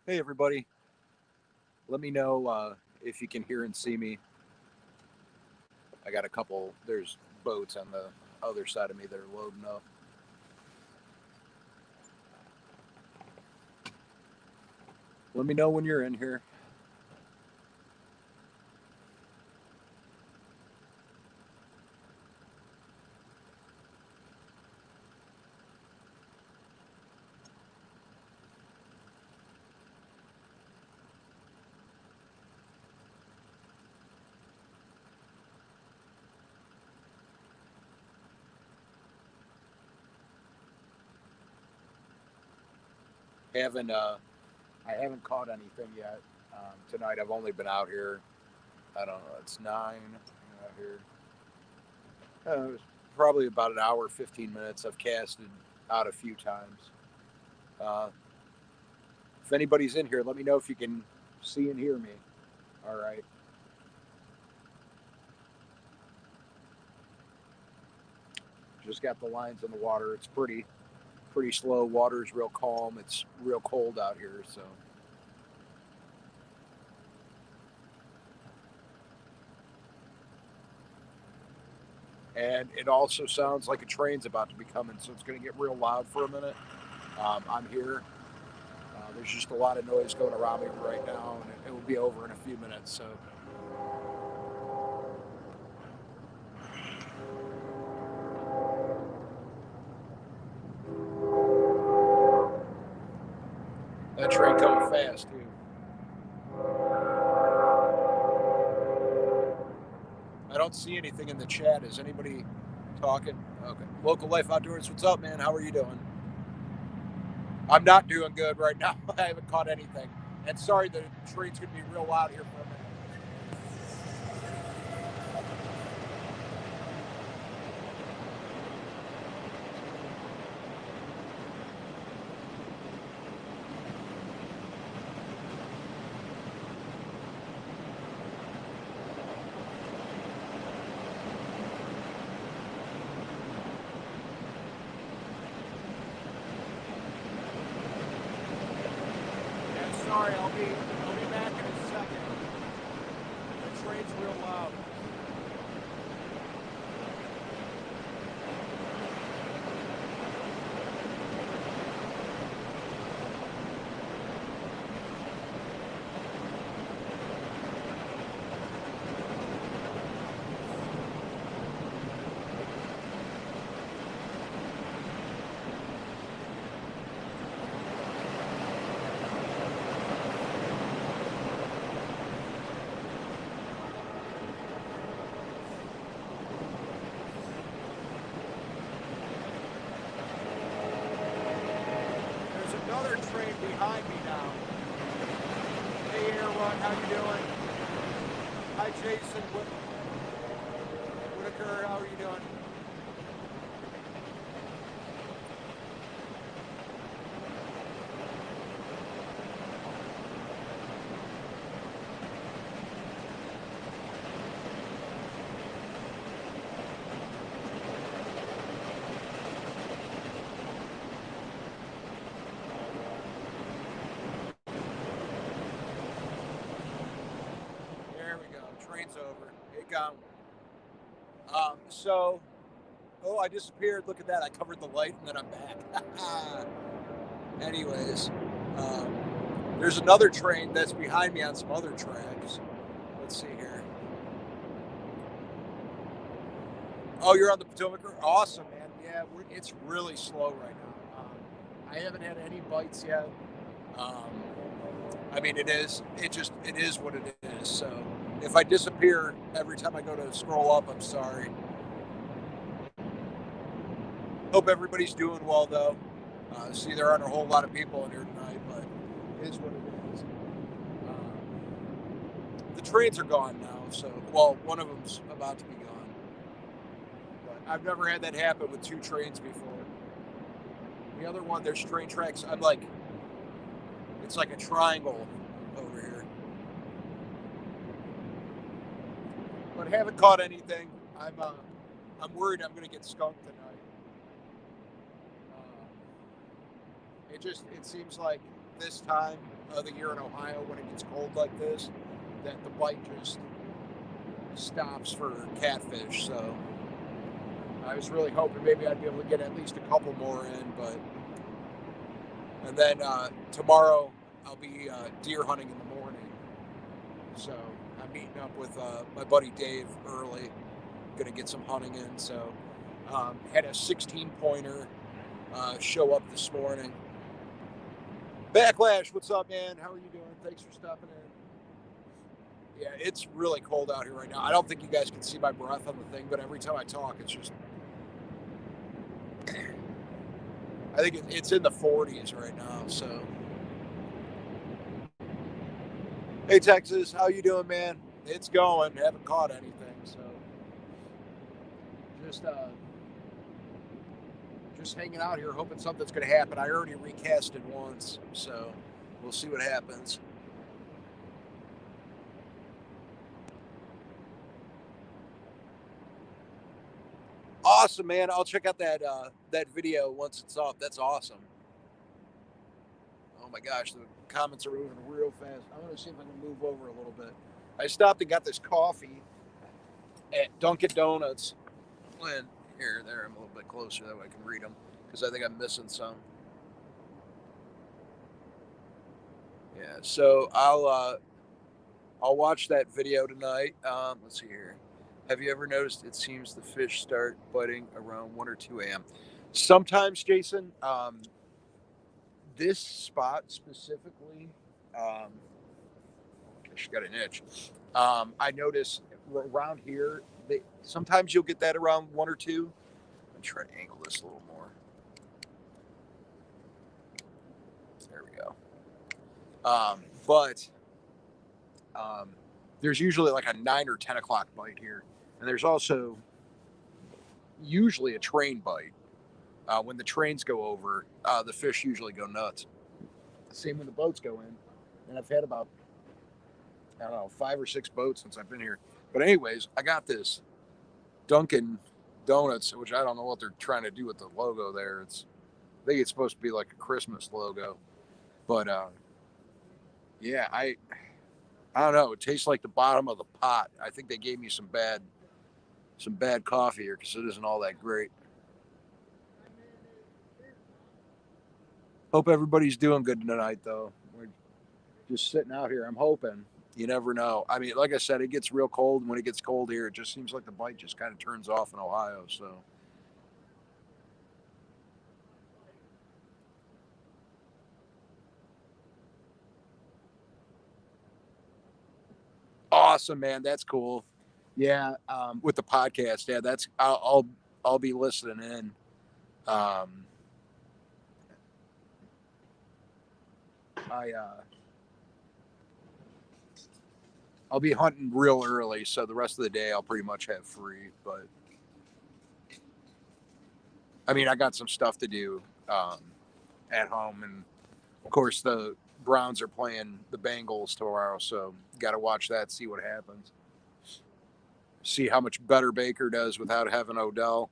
Hey, everybody. Let me know if you can hear and see me. I got a couple, there's boats on the other side of me that are loading up. Let me know when you're in here. Haven't I haven't caught anything yet tonight. I've only been out here. I don't know. It's 9 out here. It was probably about an hour, 15 minutes. I've casted out a few times. Uh, if anybody's in here, let me know if you can see and hear me. All right. Just got the lines in the water. It's pretty slow. Water's real calm. It's real cold out here, so and it also sounds like a train's about to be coming, so it's going to get real loud for a minute. I'm here. There's just a lot of noise going around me right now, and it will be over in a few minutes. So that train coming fast too. I don't see anything in the chat. Is anybody talking? Okay. Local Life Outdoors. What's up, man? How are you doing? I'm not doing good right now. I haven't caught anything. And sorry, the train's going to be real loud here for a minute. Yeah, sorry. I'll be back in a second. The train's real loud. There's another train behind me now. Hey, Aaron, how you doing? Hi, Jason Whitaker. How are you doing? There we go. Train's over. It gone. So, oh, I disappeared. Look at that. I covered the light and then I'm back. Anyways, um, there's another train that's behind me on some other tracks. Let's see here. Oh, you're on the Potomac River? Awesome, man. Yeah, it's really slow right now. I haven't had any bites yet. Um, I mean, it is what it is. So if I disappear every time I go to scroll up, I'm sorry. Hope everybody's doing well, though. See, there aren't a whole lot of people in here tonight, but it is what it is. The trains are gone now, so, well, one of them's about to be gone. But I've never had that happen with two trains before. The other one, there's train tracks. I'm like, it's like a triangle over here. But haven't caught anything. I'm worried I'm going to get skunked tonight. It seems like this time of the year in Ohio when it gets cold like this, that the bite just stops for catfish. So I was really hoping maybe I'd be able to get at least a couple more in, but and then tomorrow I'll be deer hunting in the morning. So I'm meeting up with my buddy Dave early. Gonna get some hunting in. So had a 16 pointer show up this morning. Backlash, what's up, man? How are you doing? Thanks for stopping in. Yeah, it's really cold out here right now. I don't think you guys can see my breath on the thing, but every time I talk, it's just. I think it's in the 40s right now. So, hey Texas, how you doing, man? It's going. Haven't caught anything, so just just hanging out here, hoping something's going to happen. I already recasted once, so we'll see what happens. Awesome, man. I'll check out that video once it's up. That's awesome. Oh my gosh, the comments are moving real fast. I'm going to see if I can move over a little bit. I stopped and got this coffee at Dunkin' Donuts. And here, there, I'm a little bit closer that way I can read them because I think I'm missing some. Yeah, so I'll watch that video tonight. Let's see here. Have you ever noticed it seems the fish start biting around 1 or 2 a.m.? Sometimes, Jason, this spot specifically, she got an itch. I notice around here, sometimes you'll get that around 1 or 2. I'm trying to angle this a little more. There we go. But there's usually like a 9 or 10 o'clock bite here. And there's also usually a train bite. When the trains go over, the fish usually go nuts. Same when the boats go in. And I've had about, I don't know, 5 or 6 boats since I've been here. But anyways, I got this Dunkin' Donuts, which I don't know what they're trying to do with the logo there. I think it's supposed to be like a Christmas logo. But yeah, I don't know. It tastes like the bottom of the pot. I think they gave me some bad coffee here because it isn't all that great. Hope everybody's doing good tonight, though. We're just sitting out here. I'm hoping. You never know. I mean, like I said, it gets real cold. And when it gets cold here, it just seems like the bite just kind of turns off in Ohio. So. Awesome, man. That's cool. Yeah, with the podcast, yeah, that's I'll be listening in. Um, I'll be hunting real early, so the rest of the day I'll pretty much have free. But I mean, I got some stuff to do at home, and of course the Browns are playing the Bengals tomorrow, so got to watch that, see what happens, see how much better Baker does without having Odell.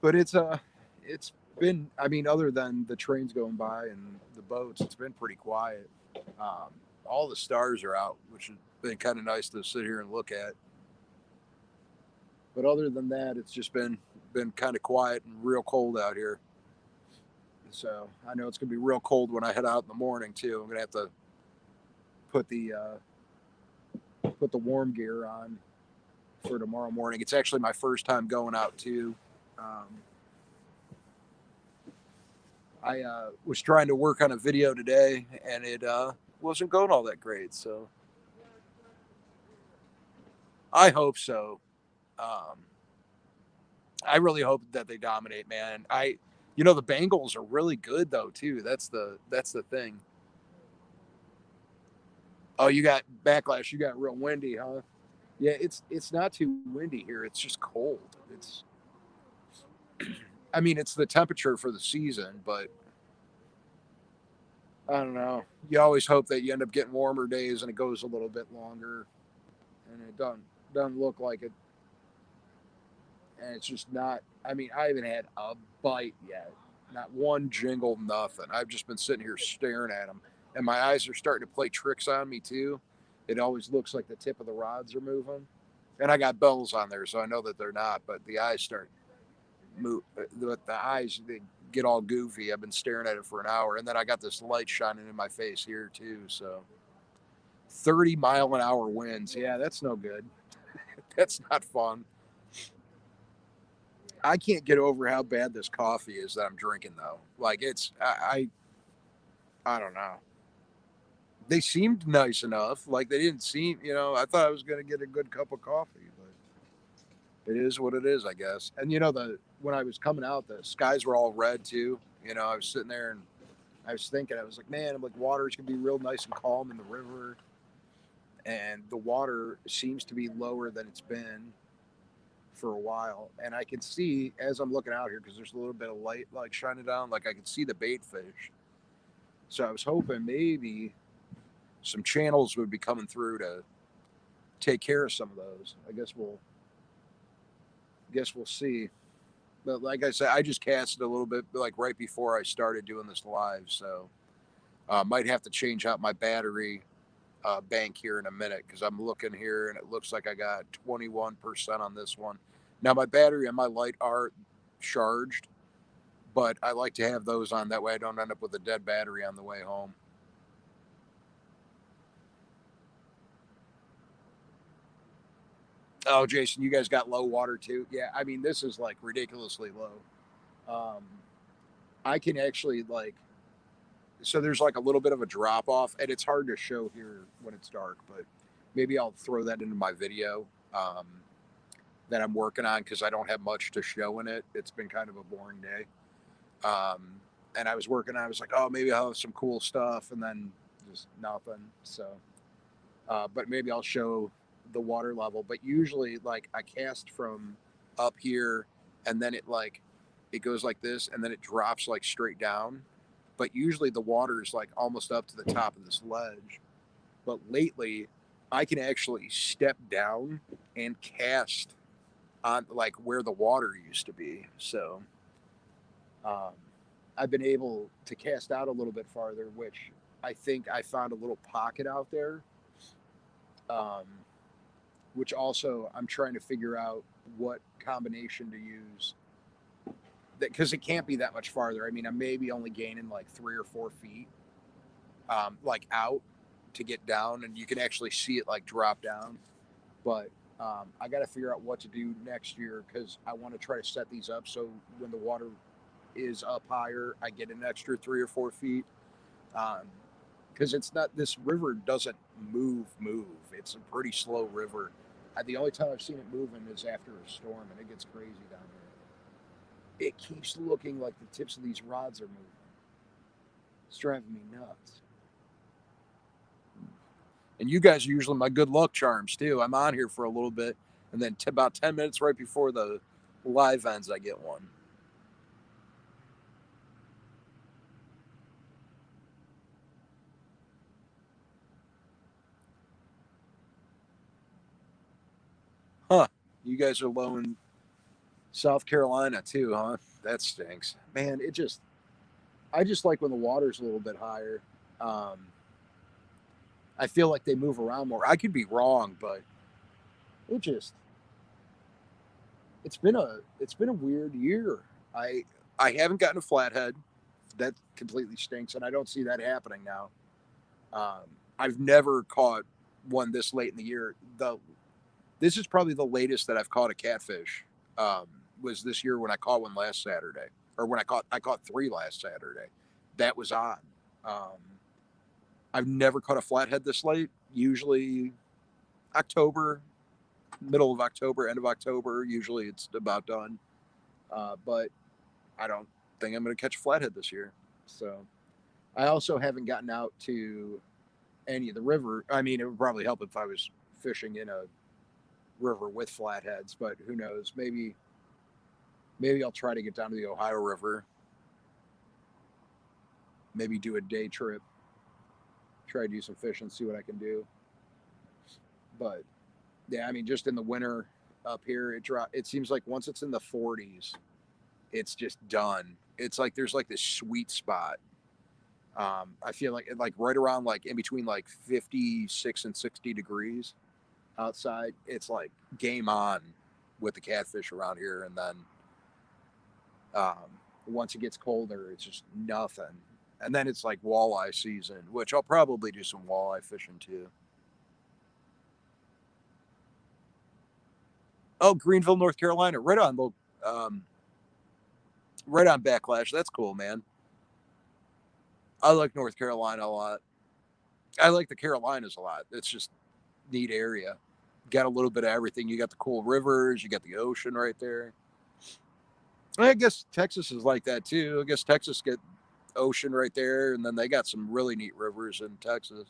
But it's been, I mean, other than the trains going by and the boats, it's been pretty quiet. Um, all the stars are out, which has been kind of nice to sit here and look at. But other than that, it's just been kind of quiet and real cold out here. So I know it's gonna be real cold when I head out in the morning too. I'm gonna have to put the warm gear on for tomorrow morning. It's actually my first time going out too. Um, I was trying to work on a video today, and it wasn't going all that great. So I hope so. Um, I really hope that they dominate, man. The Bengals are really good though too. That's the thing. Oh, you got backlash. You got real windy, huh? Yeah, it's not too windy here. It's just cold. I mean, it's the temperature for the season, but I don't know. You always hope that you end up getting warmer days and it goes a little bit longer, and it doesn't look like it. And it's just not. I mean, I haven't had a bite yet. Not one jingle, nothing. I've just been sitting here staring at them, and my eyes are starting to play tricks on me too. It always looks like the tip of the rods are moving, and I got bells on there, so I know that they're not. But the eyes start move. The eyes they get all goofy. I've been staring at it for an hour, and then I got this light shining in my face here too. So 30-mile-an-hour winds. Yeah, that's no good. That's not fun. I can't get over how bad this coffee is that I'm drinking though. Like it's I don't know. They seemed nice enough. Like they didn't seem, I thought I was going to get a good cup of coffee, but it is what it is, I guess. And the when I was coming out, the skies were all red too. I was sitting there and I was thinking, I was like, man, I'm like, water's going to be real nice and calm in the river. And the water seems to be lower than it's been for a while. And I can see as I'm looking out here, because there's a little bit of light like shining down, like I can see the bait fish. So I was hoping maybe some channels would be coming through to take care of some of those. I guess we'll see. But like I said, I just casted a little bit like right before I started doing this live, so might have to change out my battery bank here in a minute because I'm looking here and it looks like I got 21% on this one. Now my battery and my light are charged, but I like to have those on that way I don't end up with a dead battery on the way home. Oh, Jason, you guys got low water too? Yeah, I mean this is like ridiculously low. Um, I can actually like so there's like a little bit of a drop off, and it's hard to show here when it's dark, but maybe I'll throw that into my video that I'm working on because I don't have much to show in it. It's been kind of a boring day, and I was working. I was like, oh, maybe I'll have some cool stuff, and then just nothing. So, but maybe I'll show the water level. But usually, like I cast from up here, and then it goes like this, and then it drops like straight down. But usually the water is like almost up to the top of this ledge. But lately, I can actually step down and cast on like where the water used to be. So um, I've been able to cast out a little bit farther, which I think I found a little pocket out there. Um, which also I'm trying to figure out what combination to use because it can't be that much farther. I mean, I'm maybe only gaining like 3 or 4 feet, like out to get down, and you can actually see it like drop down. But I got to figure out what to do next year because I want to try to set these up so when the water is up higher, I get an extra 3 or 4 feet. Because it's not this river doesn't move. It's a pretty slow river. The only time I've seen it moving is after a storm, and it gets crazy down here. It keeps looking like the tips of these rods are moving. It's driving me nuts. And you guys are usually my good luck charms too. I'm on here for a little bit, and then about 10 minutes right before the live ends, I get one. Huh? You guys are low in South Carolina too, huh? That stinks, man. I just like when the water's a little bit higher. Um, I feel like they move around more. I could be wrong, but it just it's been a weird year. I I haven't gotten a flathead. That completely stinks, and I don't see that happening now. Um, I've never caught one this late in the year. This is probably the latest that I've caught a catfish. Um, was this year when I caught one last Saturday, or when I caught three last Saturday. That was odd. Um, I've never caught a flathead this late. Usually October, middle of October, end of October. Usually it's about done. But I don't think I'm going to catch a flathead this year. So I also haven't gotten out to any of the river. I mean, it would probably help if I was fishing in a river with flatheads, but who knows? Maybe I'll try to get down to the Ohio River. Maybe do a day trip. Try to do some fishing, see what I can do. But yeah, I mean, just in the winter up here, it seems like once it's in the 40s, it's just done. It's like there's like this sweet spot. I feel like right around like in between like 56 and 60 degrees outside. It's like game on with the catfish around here, and then once it gets colder, it's just nothing. And then it's like walleye season, which I'll probably do some walleye fishing too. Oh, Greenville, North Carolina, um, right on Backlash. That's cool, man. I like North Carolina a lot. I like the Carolinas a lot. It's just neat area. Got a little bit of everything. You got the cool rivers. You got the ocean right there. I guess Texas is like that too. I guess Texas get ocean right there, and then they got some really neat rivers in Texas.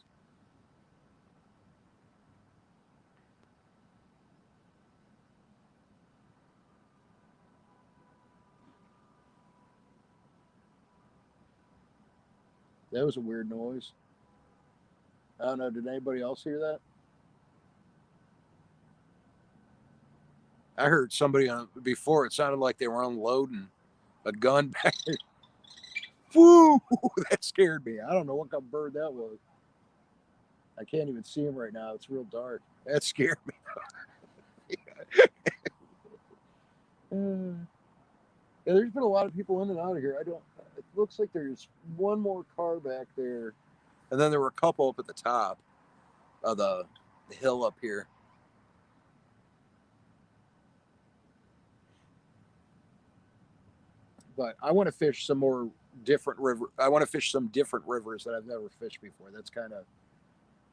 That was a weird noise. I don't know. Did anybody else hear that? I heard somebody before. It sounded like they were unloading a gun back there. Woo! That scared me. I don't know what kind of bird that was. I can't even see him right now. It's real dark. That scared me. Yeah, there's been a lot of people in and out of here. I don't. It looks like there's one more car back there, and then there were a couple up at the top of the hill up here. But I want to fish some more different river. I want to fish some different rivers that I've never fished before. That's kind of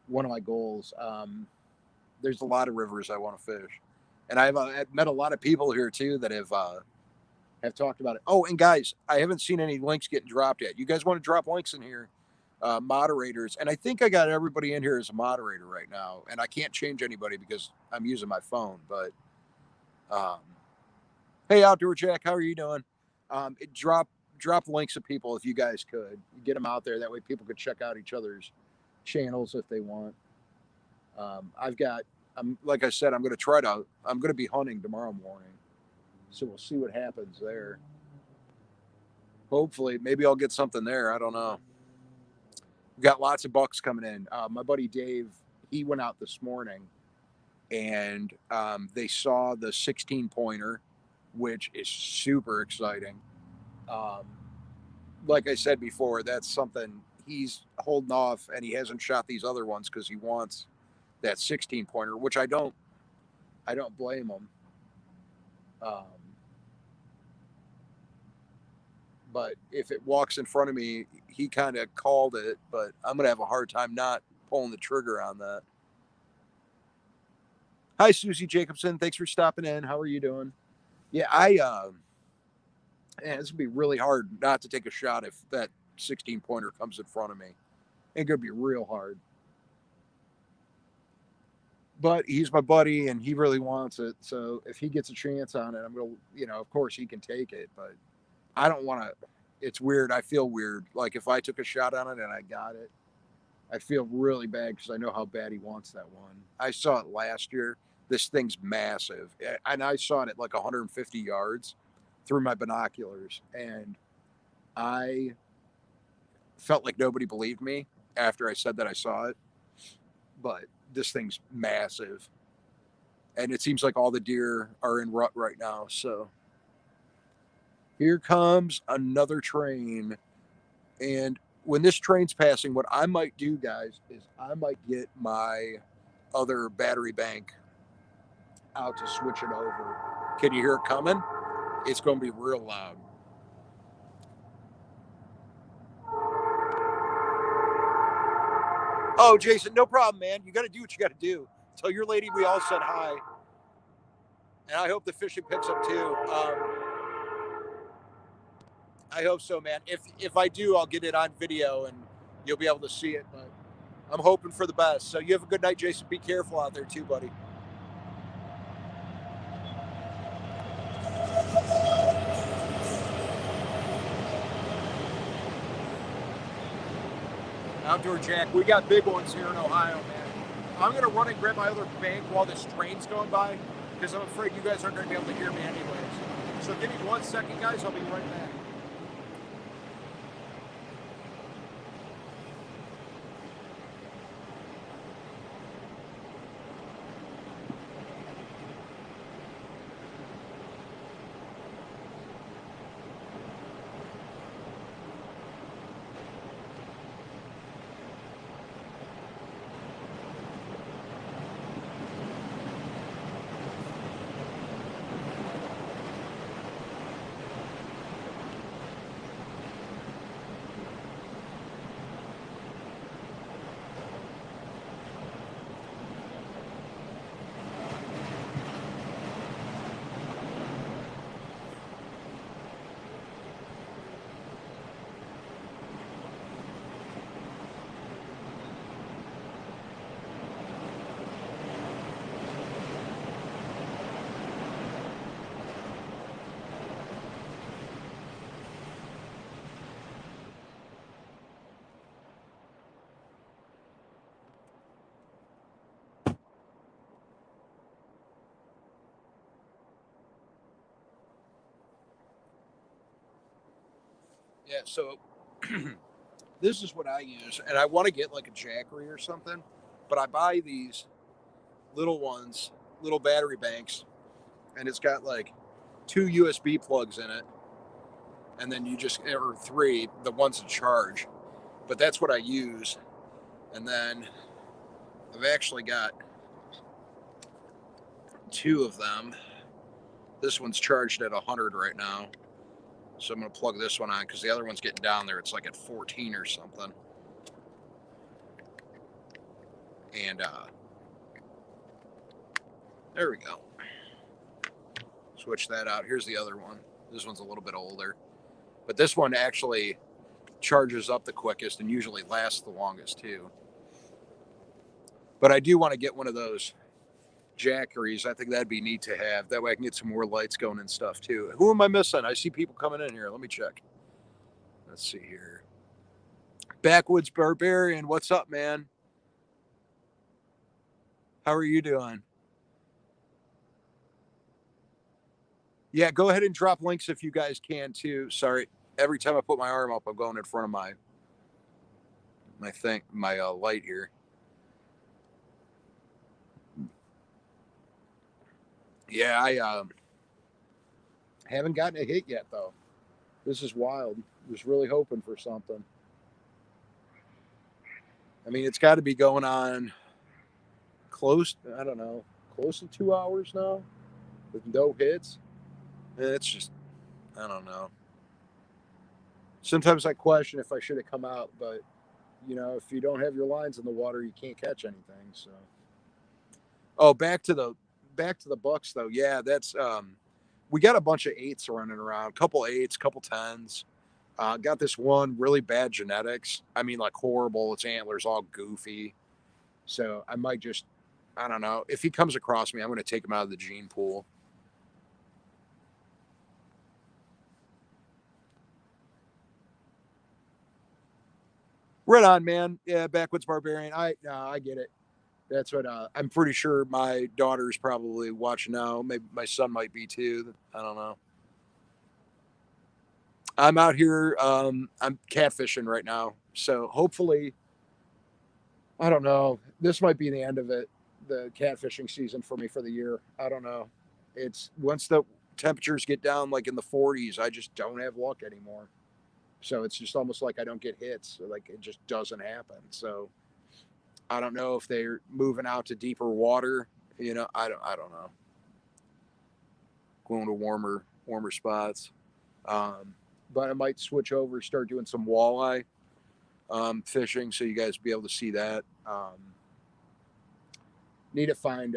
one of my goals. There's a lot of rivers I want to fish, and I've met a lot of people here too that have talked about it. Oh, and guys, I haven't seen any links getting dropped yet. You guys want to drop links in here, moderators? And I think I got everybody in here as a moderator right now, and I can't change anybody because I'm using my phone. But um, hey, Outdoor Jack, how are you doing? Drop links of people if you guys could get them out there. That way, people could check out each other's channels if they want. I've got. I'm like I said. I'm going to try to. I'm going to be hunting tomorrow morning, so we'll see what happens there. Hopefully, maybe I'll get something there. I don't know. We've got lots of bucks coming in. My buddy Dave, he went out this morning, and they saw the 16 pointer, which is super exciting. Um, like I said before, that's something he's holding off, and he hasn't shot these other ones because he wants that 16 pointer, which I don't blame him. Um, but if it walks in front of me, he kind of called it, but I'm gonna have a hard time not pulling the trigger on that. Hi, Susie Jacobson. Thanks for stopping in. How are you doing? Yeah, man, it's gonna be really hard not to take a shot if that 16 pointer comes in front of me. It's gonna be real hard. But he's my buddy, and he really wants it. So if he gets a chance on it, I'm gonna, of course he can take it. But I don't want to. It's weird. I feel weird. Like if I took a shot on it and I got it, I feel really bad because I know how bad he wants that one. I saw it last year. This thing's massive, and I saw it at like 150 yards through my binoculars, and I felt like nobody believed me after I said that I saw it. But this thing's massive, and it seems like all the deer are in rut right now. So here comes another train. And when this train's passing, what I might do, guys, is I might get my other battery bank out to switch it over. Can you hear it coming? It's going to be real loud. Oh, Jason, no problem, man. You got to do what you got to do. Tell your lady we all said hi. And I hope the fishing picks up too. I hope so, man. If I do, I'll get it on video and you'll be able to see it. But I'm hoping for the best. So you have a good night, Jason. Be careful out there too, buddy. Outdoor Jack, we got big ones here in Ohio, man. I'm going to run and grab my other bank while this train's going by because I'm afraid you guys aren't going to be able to hear me anyways. So give me 1 second, guys. I'll be right back. Yeah, so this is what I use, and I want to get like a Jackery or something, but I buy these little ones, little battery banks, and it's got like 2 USB plugs in it, and then you just, or three, the ones to charge. But that's what I use. And then I've actually got two of them. This one's charged at 100 right now. So I'm going to plug this one on because the other one's getting down there. It's like at 14 or something. And there we go. Switch that out. Here's the other one. This one's a little bit older. But this one actually charges up the quickest and usually lasts the longest too. But I do want to get one of those Jackeries. I think that'd be neat to have. That way I can get some more lights going and stuff too. Who am I missing? I see people coming in here. Let me check. Let's see here. Backwoods Barbarian, what's up, man? How are you doing? Yeah, go ahead and drop links if you guys can too. Sorry, every time I put my arm up, I'm going in front of my light here. Yeah, I haven't gotten a hit yet though. This is wild. Just really hoping for something. I mean, it's got to be going on close. I don't know, close to 2 hours now with no hits. It's just, I don't know. Sometimes I question if I should have come out, but if you don't have your lines in the water, you can't catch anything. So, oh, back to the Bucks though. Yeah, that's we got a bunch of eights running around, couple eights, couple tens. Got this one really bad genetics. I mean, like horrible. Its antlers all goofy. So I might just, I don't know. If he comes across me, I'm going to take him out of the gene pool. Right on, man. Yeah, Backwoods Barbarian. I get it. That's what I'm pretty sure my daughter's probably watching now. Maybe my son might be too. I don't know. I'm out here. I'm catfishing right now. So hopefully, I don't know. This might be the end of it, the catfishing season for me for the year. I don't know. It's once the temperatures get down like in the 40s, I just don't have luck anymore. So it's just almost like I don't get hits. Like it just doesn't happen. So I don't know if they're moving out to deeper water. I don't know. Going to warmer spots. Um, but I might switch over, start doing some walleye fishing, so you guys be able to see that. Need to find.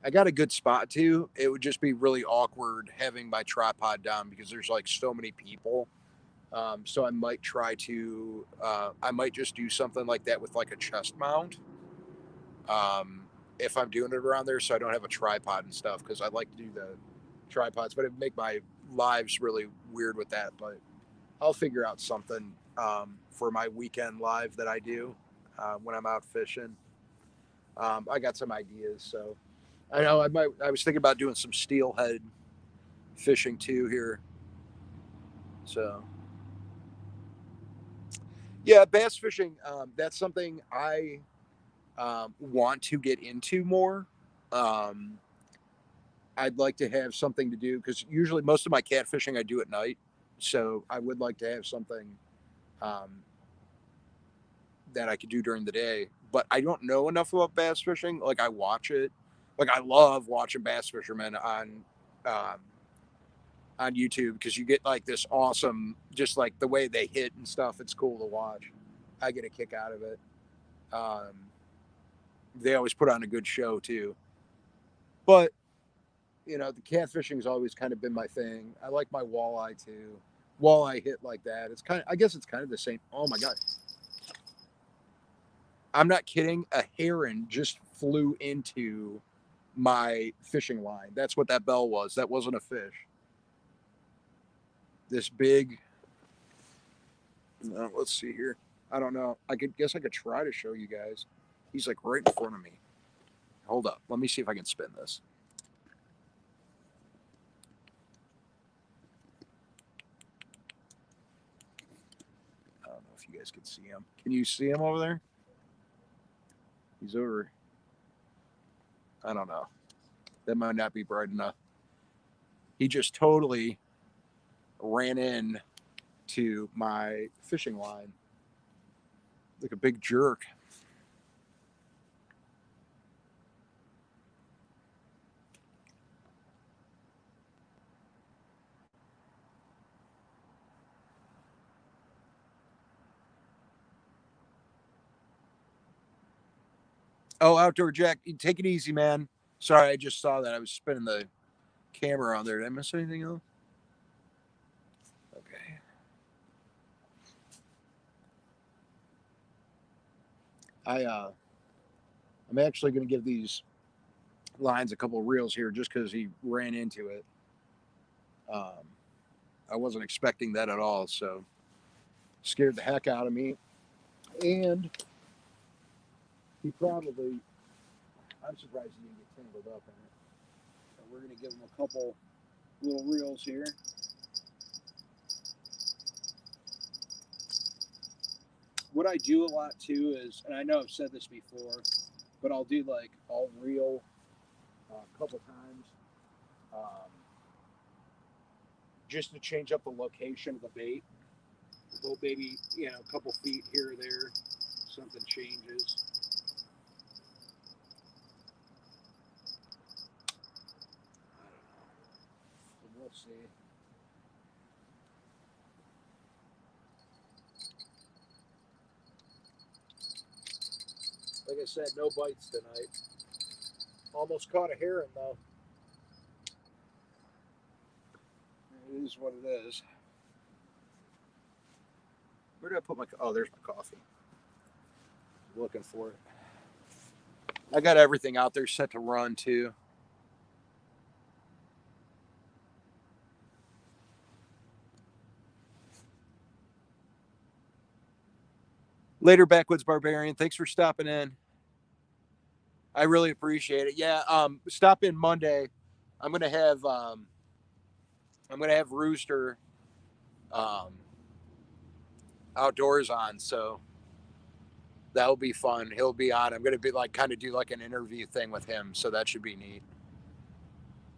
I got a good spot too. It would just be really awkward having my tripod down because there's like so many people. So I might try to. I might just do something like that with like a chest mount. Um, if I'm doing it around there, so I don't have a tripod and stuff, because I'd like to do the tripods, but it'd make my lives really weird with that. But I'll figure out something for my weekend live that I do when I'm out fishing. I got some ideas, so I know I might. I was thinking about doing some steelhead fishing too here. So yeah, bass fishing. That's something I want to get into more. Um, I'd like to have something to do because usually most of my catfishing I do at night. So I would like to have something um, that I could do during the day. But I don't know enough about bass fishing. Like I watch it. Like I love watching bass fishermen um, on YouTube because you get like this awesome, just like the way they hit and stuff. It's cool to watch. I get a kick out of it. Um, they always put on a good show too. But the catfishing's always kind of been my thing. I like my walleye too. Walleye hit like that. It's kind of, I guess it's kind of the same. Oh my God. I'm not kidding. A heron just flew into my fishing line. That's what that bell was. That wasn't a fish. This big, let's see here. I don't know. I could try to show you guys. He's like right in front of me. Hold up. Let me see if I can spin this. if you guys can see him. Can you see him over there? He's over. I don't know. That might not be bright enough. He just totally ran in to my fishing line like a big jerk. Oh, Outdoor Jack, take it easy, man. Sorry, I just saw that. I was spinning the camera on there. Did I miss anything else? Okay. I'm actually going to give these lines a couple of reels here just because he ran into it. I wasn't expecting that at all, so scared the heck out of me. And he probably, I'm surprised he didn't get tangled up in it. So we're going to give him a couple little reels here. What I do a lot too is, and I know I've said this before, but I'll reel a couple times just to change up the location of the bait. Go maybe, a couple feet here or there, something changes. I don't know. We'll see. Like I said, no bites tonight. Almost caught a heron though. It is what it is. Where did I put my? Oh, there's my coffee. Looking for it. I got everything out there set to run too. Later, Backwoods Barbarian. Thanks for stopping in. I really appreciate it. Yeah, stop in Monday. I'm gonna have Rooster um, outdoors on, so that'll be fun. He'll be on. I'm gonna be kind of do like an interview thing with him, so that should be neat.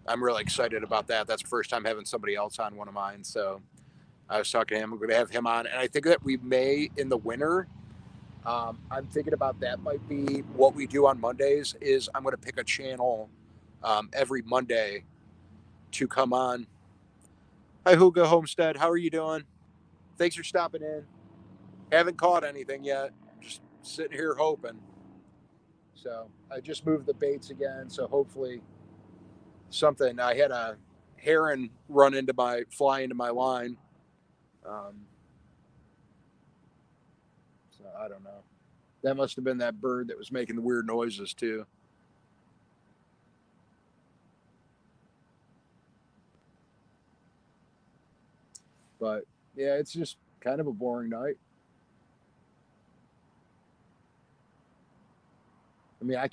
I'm really excited about that. That's the first time having somebody else on one of mine. So I was talking to him. I'm going to have him on, and I think that we may in the winter. I'm thinking about that might be what we do on Mondays. Is I'm going to pick a channel every Monday to come on. Hi, Hugo Homestead. How are you doing? Thanks for stopping in. Haven't caught anything yet. Just sitting here hoping. So I just moved the baits again. So hopefully something. I had a heron fly into my line. So I don't know. That must have been that bird that was making the weird noises too. But yeah, it's just kind of a boring night. I mean, I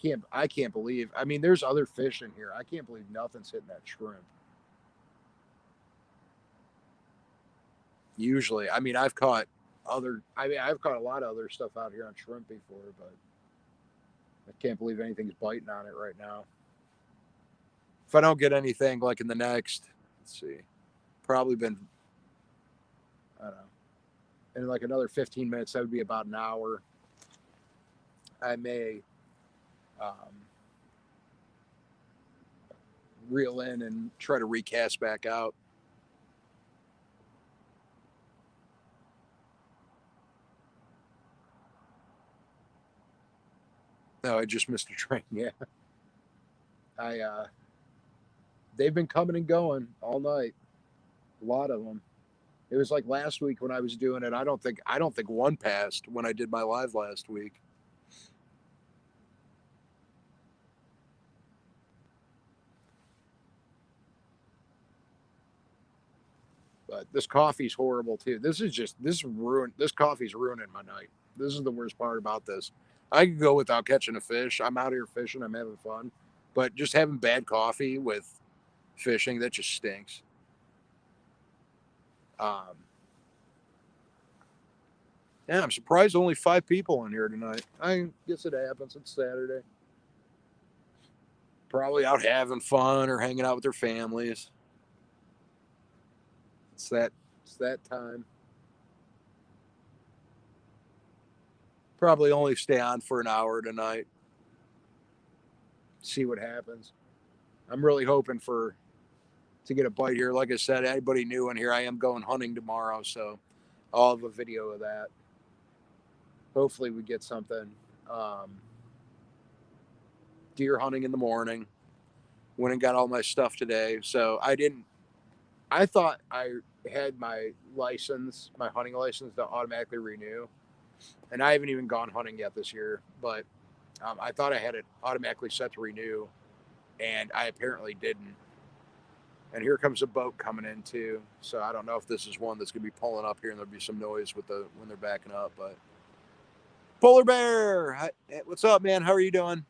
can't believe. I mean, there's other fish in here. I can't believe nothing's hitting that shrimp. Usually, I mean, I've caught a lot of other stuff out here on shrimp before, but I can't believe anything's biting on it right now. If I don't get anything like in the next, let's see, probably been, I don't know, in like another 15 minutes, that would be about an hour. I may reel in and try to recast back out. No, I just missed a train. Yeah, I they've been coming and going all night. A lot of them. It was like last week when I was doing it. I don't think one passed when I did my live last week. But this coffee's horrible too. This coffee's ruining my night. This is the worst part about this. I could go without catching a fish. I'm out here fishing. I'm having fun. But just having bad coffee with fishing, that just stinks. Um, Yeah, I'm surprised only 5 people in here tonight. I guess it happens. It's Saturday. Probably out having fun or hanging out with their families. It's that it's that time. Probably only stay on for an hour tonight. See what happens. I'm really hoping for to get a bite here. Like I said, anybody new in here, I am going hunting tomorrow, so I'll have a video of that. Hopefully, we get something. Um, Deer hunting in the morning. Went and got all my stuff today, so I didn't. I thought I had my license, my hunting license, to automatically renew, and I haven't even gone hunting yet this year. But I thought I had it automatically set to renew, and I apparently didn't. And here comes a boat coming in too. So I don't know if this is one that's going to be pulling up here, and there'll be some noise with the when they're backing up. But Polar Bear, hi, what's up, man? How are you doing?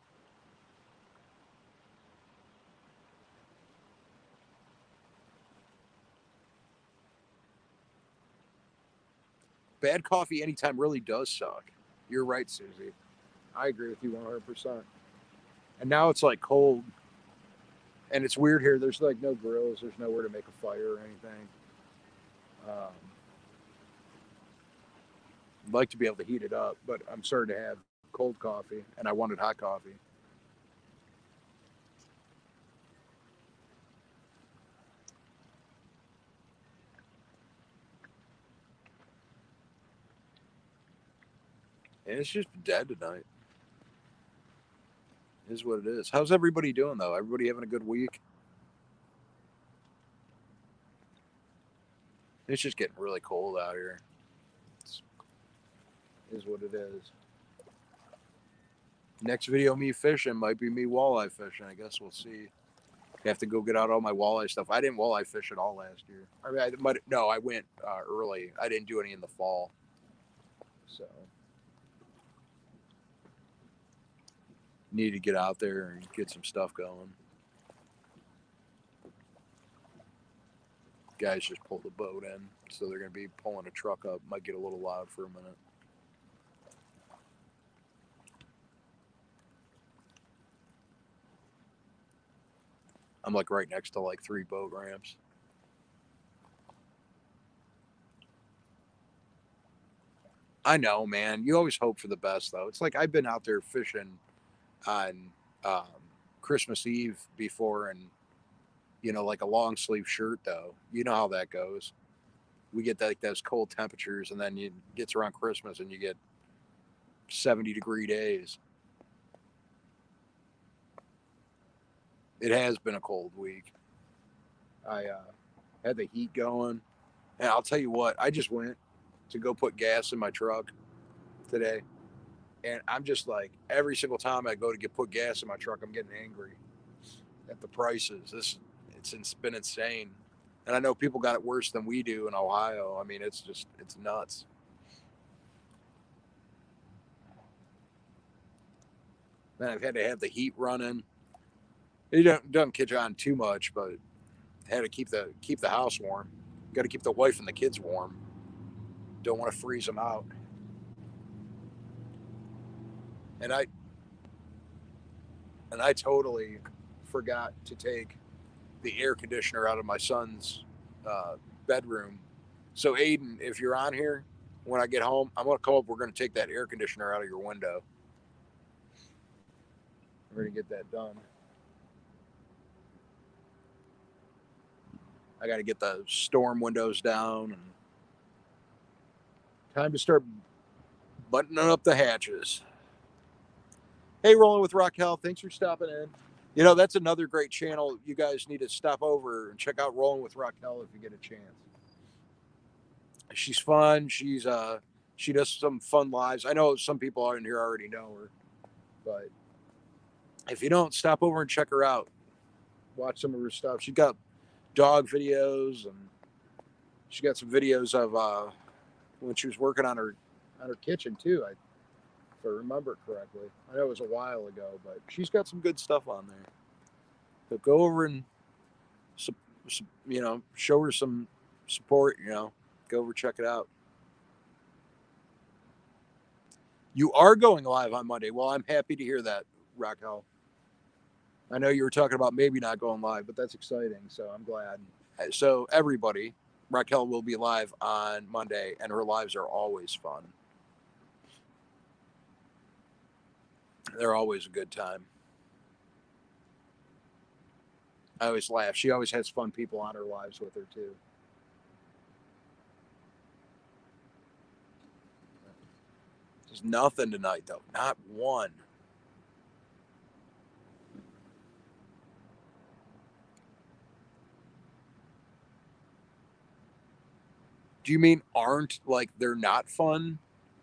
Bad coffee anytime really does suck. You're right, Susie. I agree with you 100%. And now it's like cold, and it's weird here. There's like no grills. There's nowhere to make a fire or anything. Um, I'd like to be able to heat it up, but I'm starting to have cold coffee, and I wanted hot coffee. And it's just dead tonight. It is what it is. How's everybody doing though? Everybody having a good week? It's just getting really cold out here. It's, is what it is. Next video, me fishing might be me walleye fishing. I guess we'll see. I have to go get out all my walleye stuff. I didn't walleye fish at all last year. I mean, I might no, I went early. I didn't do any in the fall. So need to get out there and get some stuff going. Guys just pulled the boat in, so they're going to be pulling a truck up. Might get a little loud for a minute. I'm like right next to like 3 boat ramps. I know, man. You always hope for the best, though. It's like I've been out there fishing on um, Christmas Eve before, and like a long sleeve shirt, though. You know how that goes. We get like those cold temperatures, and then it gets around Christmas, and you get 70-degree days. It has been a cold week. I had the heat going, and I'll tell you what. I just went to go put gas in my truck today, and I'm just like every single time I go to get put gas in my truck, I'm getting angry at the prices. It's been insane, and I know people got it worse than we do in Ohio. I mean, it's nuts. Then I've had to have the heat running. It doesn't catch on too much, but had to keep the house warm. Got to keep the wife and the kids warm. Don't want to freeze them out. And I totally forgot to take the air conditioner out of my son's uh, bedroom. So Aiden, if you're on here, when I get home, I'm gonna come up. We're gonna take that air conditioner out of your window. We're gonna get that done. I got to get the storm windows down, and time to start buttoning up the hatches. Hey, Rolling with Raquel, thanks for stopping in. That's another great channel. You guys need to stop over and check out Rolling with Raquel if you get a chance. She's fun. She does some fun lives. I know some people out in here already know her, but if you don't, stop over and check her out. Watch some of her stuff. She got dog videos, and she got some videos of when she was working on her kitchen too. If I remember it correctly. I know it was a while ago, but she's got some good stuff on there. So go over and show her some support. Go over check it out. You are going live on Monday. Well, I'm happy to hear that, Raquel. I know you were talking about maybe not going live, but that's exciting. So I'm glad. So everybody, Raquel will be live on Monday, and her lives are always fun. They're always a good time. I always laugh. She always has fun people on her lives with her too. There's nothing tonight though. Not one. Do you mean aren't like they're not fun?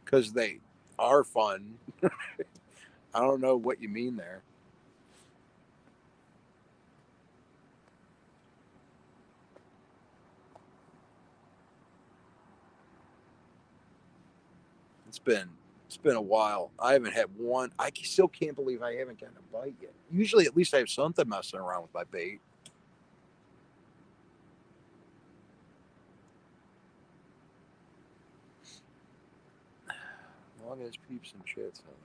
Because they are fun. I don't know what you mean there. It's been it's been a while. I haven't had one. I still can't believe I haven't gotten a bite yet. Usually, at least I have something messing around with my bait. Long as peeps and chits on it.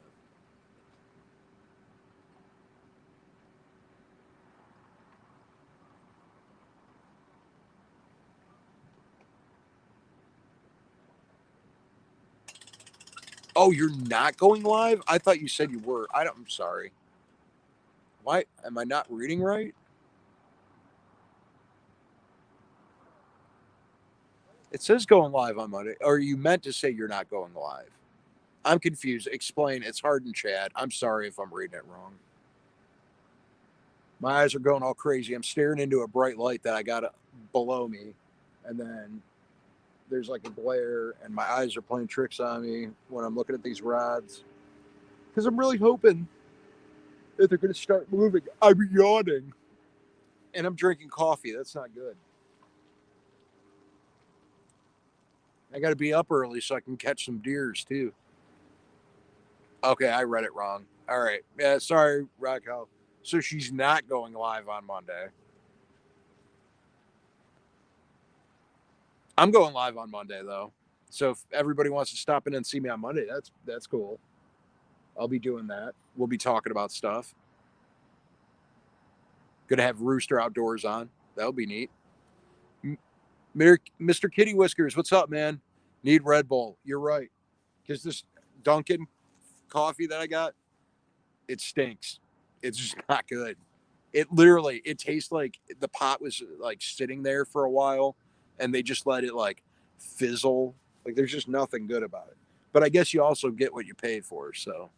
Oh, you're not going live? I thought you said you were. I'm sorry. Why am I not reading right? It says going live on Monday. Or you meant to say you're not going live? I'm confused. Explain. It's hard in chat. I'm sorry if I'm reading it wrong. My eyes are going all crazy. I'm staring into a bright light that I got below me, and then there's like a glare, and my eyes are playing tricks on me when I'm looking at these rods. Because I'm really hoping that they're going to start moving. I'm yawning, and I'm drinking coffee. That's not good. I got to be up early so I can catch some deers too. Okay, I read it wrong. All right. Yeah, sorry, Raquel. So she's not going live on Monday. I'm going live on Monday though. So if everybody wants to stop in and see me on Monday, that's cool. I'll be doing that. We'll be talking about stuff. Gonna have Rooster Outdoors on. That'll be neat. Mr. Kitty Whiskers, what's up, man? Need Red Bull. You're right. Because this Dunkin' coffee that I got, it stinks. It's just not good. It tastes like the pot was like sitting there for a while and they just let it like fizzle. Like there's just nothing good about it. But I guess you also get what you pay for. So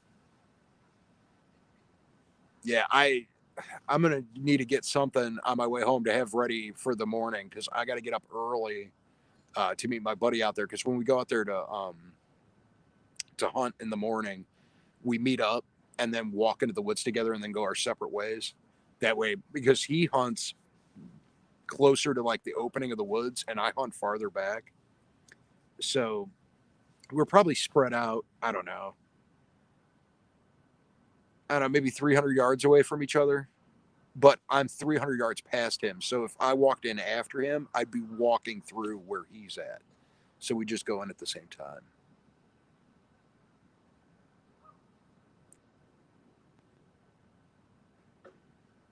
yeah, I'm gonna need to get something on my way home to have ready for the morning because I got to get up early to meet my buddy out there. Because when we go out there to hunt in the morning, we meet up and then walk into the woods together and then go our separate ways. That way, because he hunts closer to like the opening of the woods and I hunt farther back. So we're probably spread out, I don't know, maybe 300 yards away from each other, but I'm 300 yards past him. So if I walked in after him, I'd be walking through where he's at. So we just go in at the same time.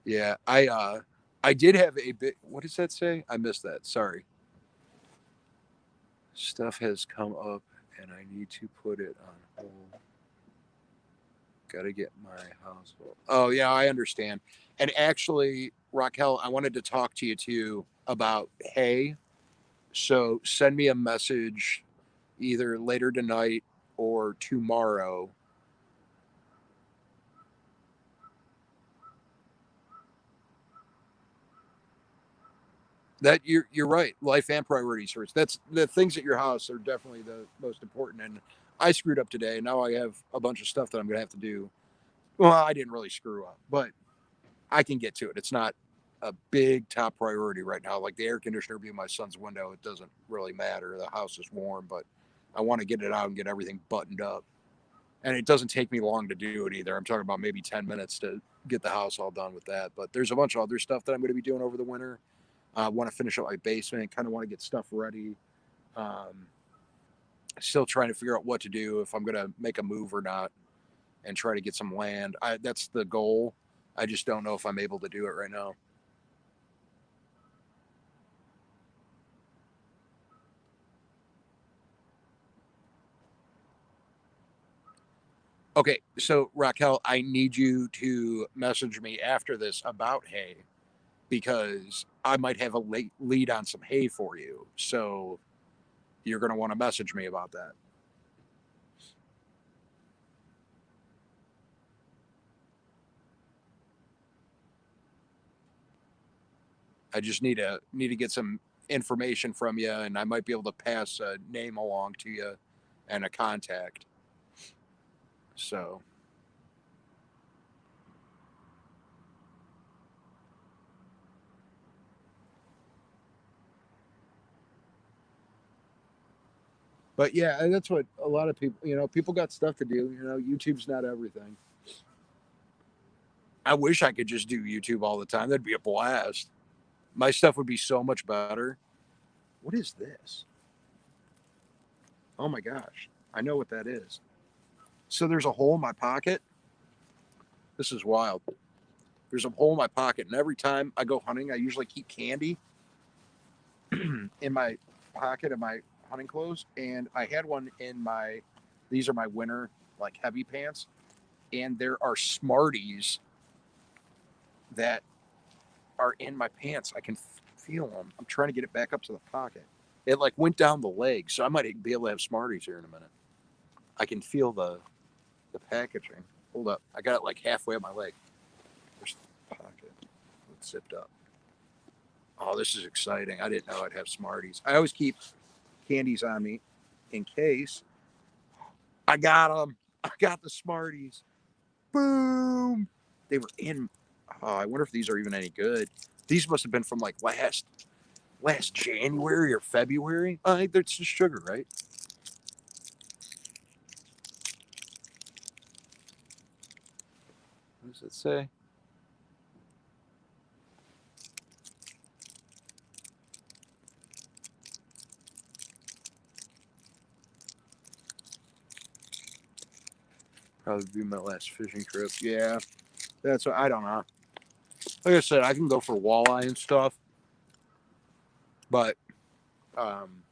Yeah, I did have a bit. What does that say? I missed that. Sorry. Stuff has come up and I need to put it on hold. Gotta get my household. Oh yeah, I understand. And actually, Raquel, I wanted to talk to you too about hay. So send me a message either later tonight or tomorrow. That you're right. Life and priorities first. That's the things at your house are definitely the most important. And I screwed up today. Now I have a bunch of stuff that I'm gonna have to do. Well, I didn't really screw up, but I can get to it. It's not a big top priority right now. Like the air conditioner being my son's window, it doesn't really matter. The house is warm, but I want to get it out and get everything buttoned up. And it doesn't take me long to do it either. I'm talking about maybe 10 minutes to get the house all done with that. But there's a bunch of other stuff that I'm going to be doing over the winter. I want to finish up my basement, kind of want to get stuff ready. Um, Still trying to figure out what to do, if I'm going to make a move or not, and try to get some land. That's the goal. I just don't know if I'm able to do it right now. Okay, so Raquel, I need you to message me after this about hay, because I might have a late lead on some hay for you. So you're going to want to message me about that. I just need to get some information from you, and I might be able to pass a name along to you and a contact. So, but yeah, that's what a lot of people, people got stuff to do. YouTube's not everything. I wish I could just do YouTube all the time. That'd be a blast. My stuff would be so much better. What is this? Oh my gosh. I know what that is. So there's a hole in my pocket. This is wild. There's a hole in my pocket, and every time I go hunting, I usually keep candy in my pocket of my hunting clothes. And I had one in my, these are my winter, like, heavy pants. And there are Smarties that are in my pants. I can feel them. I'm trying to get it back up to the pocket. It like went down the leg, so I might be able to have Smarties here in a minute. I can feel the packaging. Hold up, I got it like halfway up my leg. There's the pocket. It's zipped up. Oh, this is exciting. I didn't know I'd have Smarties. I always keep candies on me in case. I got them. I got the Smarties. Boom. They were in. Oh, I wonder if these are even any good. These must have been from like last January or February. I think that's just sugar, right? What does it say? Probably be my last fishing trip. Yeah, that's what I don't know. Like I said, I can go for walleye and stuff, but um,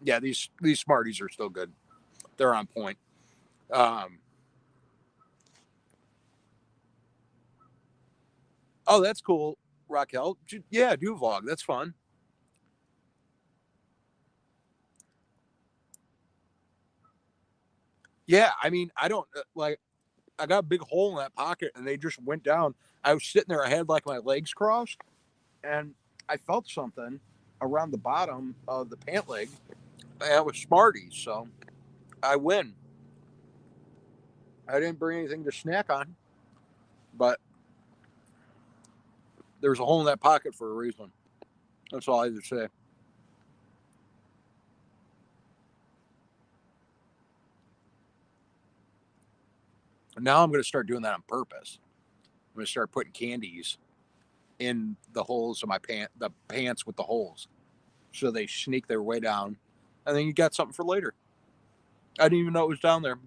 yeah, these Smarties are still good. They're on point. Um, oh, that's cool, Raquel. Yeah, do a vlog. That's fun. Yeah, I mean, I don't like. I got a big hole in that pocket, and they just went down. I was sitting there. I had like my legs crossed, and I felt something around the bottom of the pant leg. And it was Smarties, so I win. I didn't bring anything to snack on, but there was a hole in that pocket for a reason. That's all I have to say. And now I'm going to start doing that on purpose. I'm going to start putting candies in the holes of the pants with the holes, so they sneak their way down, and then you got something for later. I didn't even know it was down there.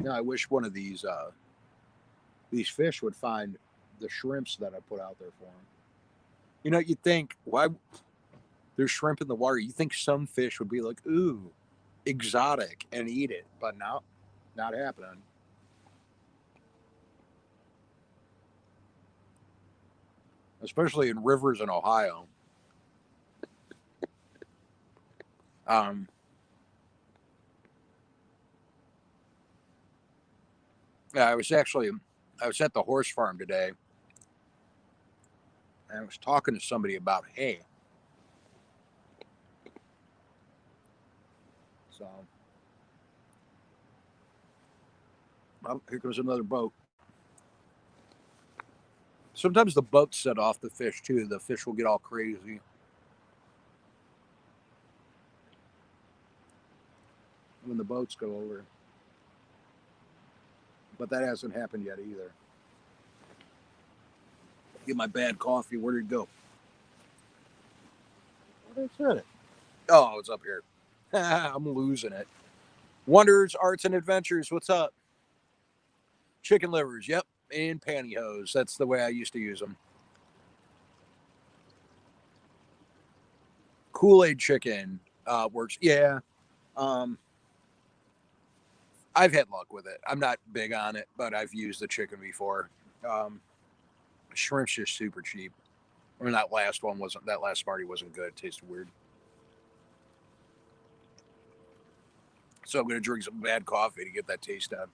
Yeah, I wish one of these fish would find the shrimps that I put out there for them. You'd think, why there's shrimp in the water? You think some fish would be like, ooh, exotic, and eat it, but no, not happening. Especially in rivers in Ohio. Um, yeah, I was at the horse farm today, and I was talking to somebody about hay. So, oh, here comes another boat. Sometimes the boats set off the fish too. The fish will get all crazy when the boats go over, but that hasn't happened yet either. Get my bad coffee. Where did it go? Where did I set it? Oh, it's up here. I'm losing it. Wonders, Arts, and Adventures. What's up? Chicken livers. Yep. And pantyhose. That's the way I used to use them. Kool-Aid chicken works. Yeah. Um, I've had luck with it. I'm not big on it, but I've used the chicken before. Um, Shrimp's just super cheap. I mean, that last one wasn't. That last Smartie wasn't good. It tasted weird. So I'm gonna drink some bad coffee to get that taste out.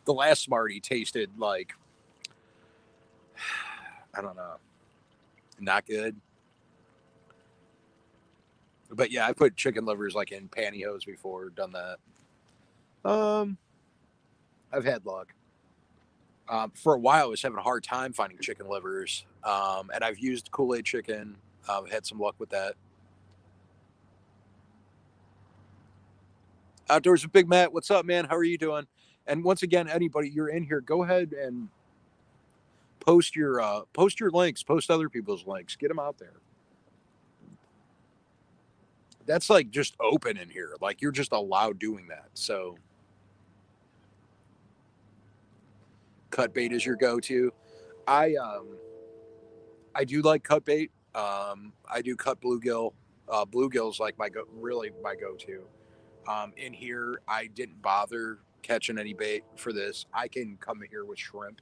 The last Smartie tasted like, I don't know, not good. But yeah, I put chicken livers like in pantyhose before. Done that. Um, I've had luck. For a while, I was having a hard time finding chicken livers, and I've used Kool-Aid chicken. Had some luck with that. Outdoors with Big Matt. What's up, man? How are you doing? And once again, anybody you're in here, go ahead and post your links, post other people's links, get them out there. That's like just open in here. Like you're just allowed doing that. So cut bait is your go-to. I do like cut bait. I do cut bluegill. Bluegill's like really my go-to. In here, I didn't bother catching any bait for this. I can come here with shrimp,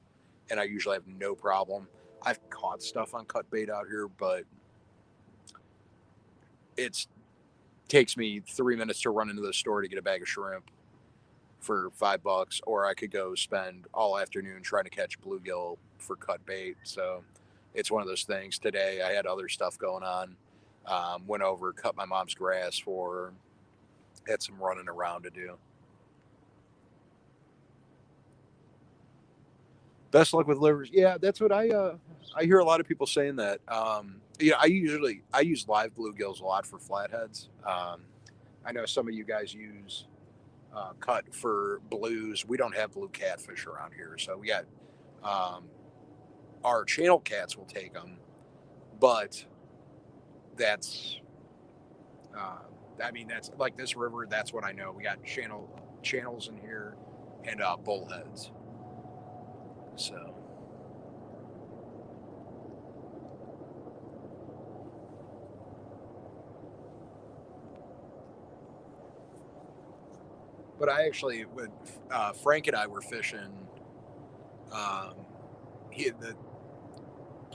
and I usually have no problem. I've caught stuff on cut bait out here, but it takes me 3 minutes to run into the store to get a bag of shrimp for $5, or I could go spend all afternoon trying to catch bluegill for cut bait. So it's one of those things. Today I had other stuff going on. Went over, cut my mom's grass for her. Had some running around to do. Best luck with livers. Yeah, that's what I hear a lot of people saying that. Yeah, I use live bluegills a lot for flatheads. I know some of you guys use cut for blues. We don't have blue catfish around here, so we got um, our channel cats will take them, but that's uh, I mean that's like this river. That's what I know. We got channels in here and bullheads. So, but I actually with Frank and I were fishing. Um, he the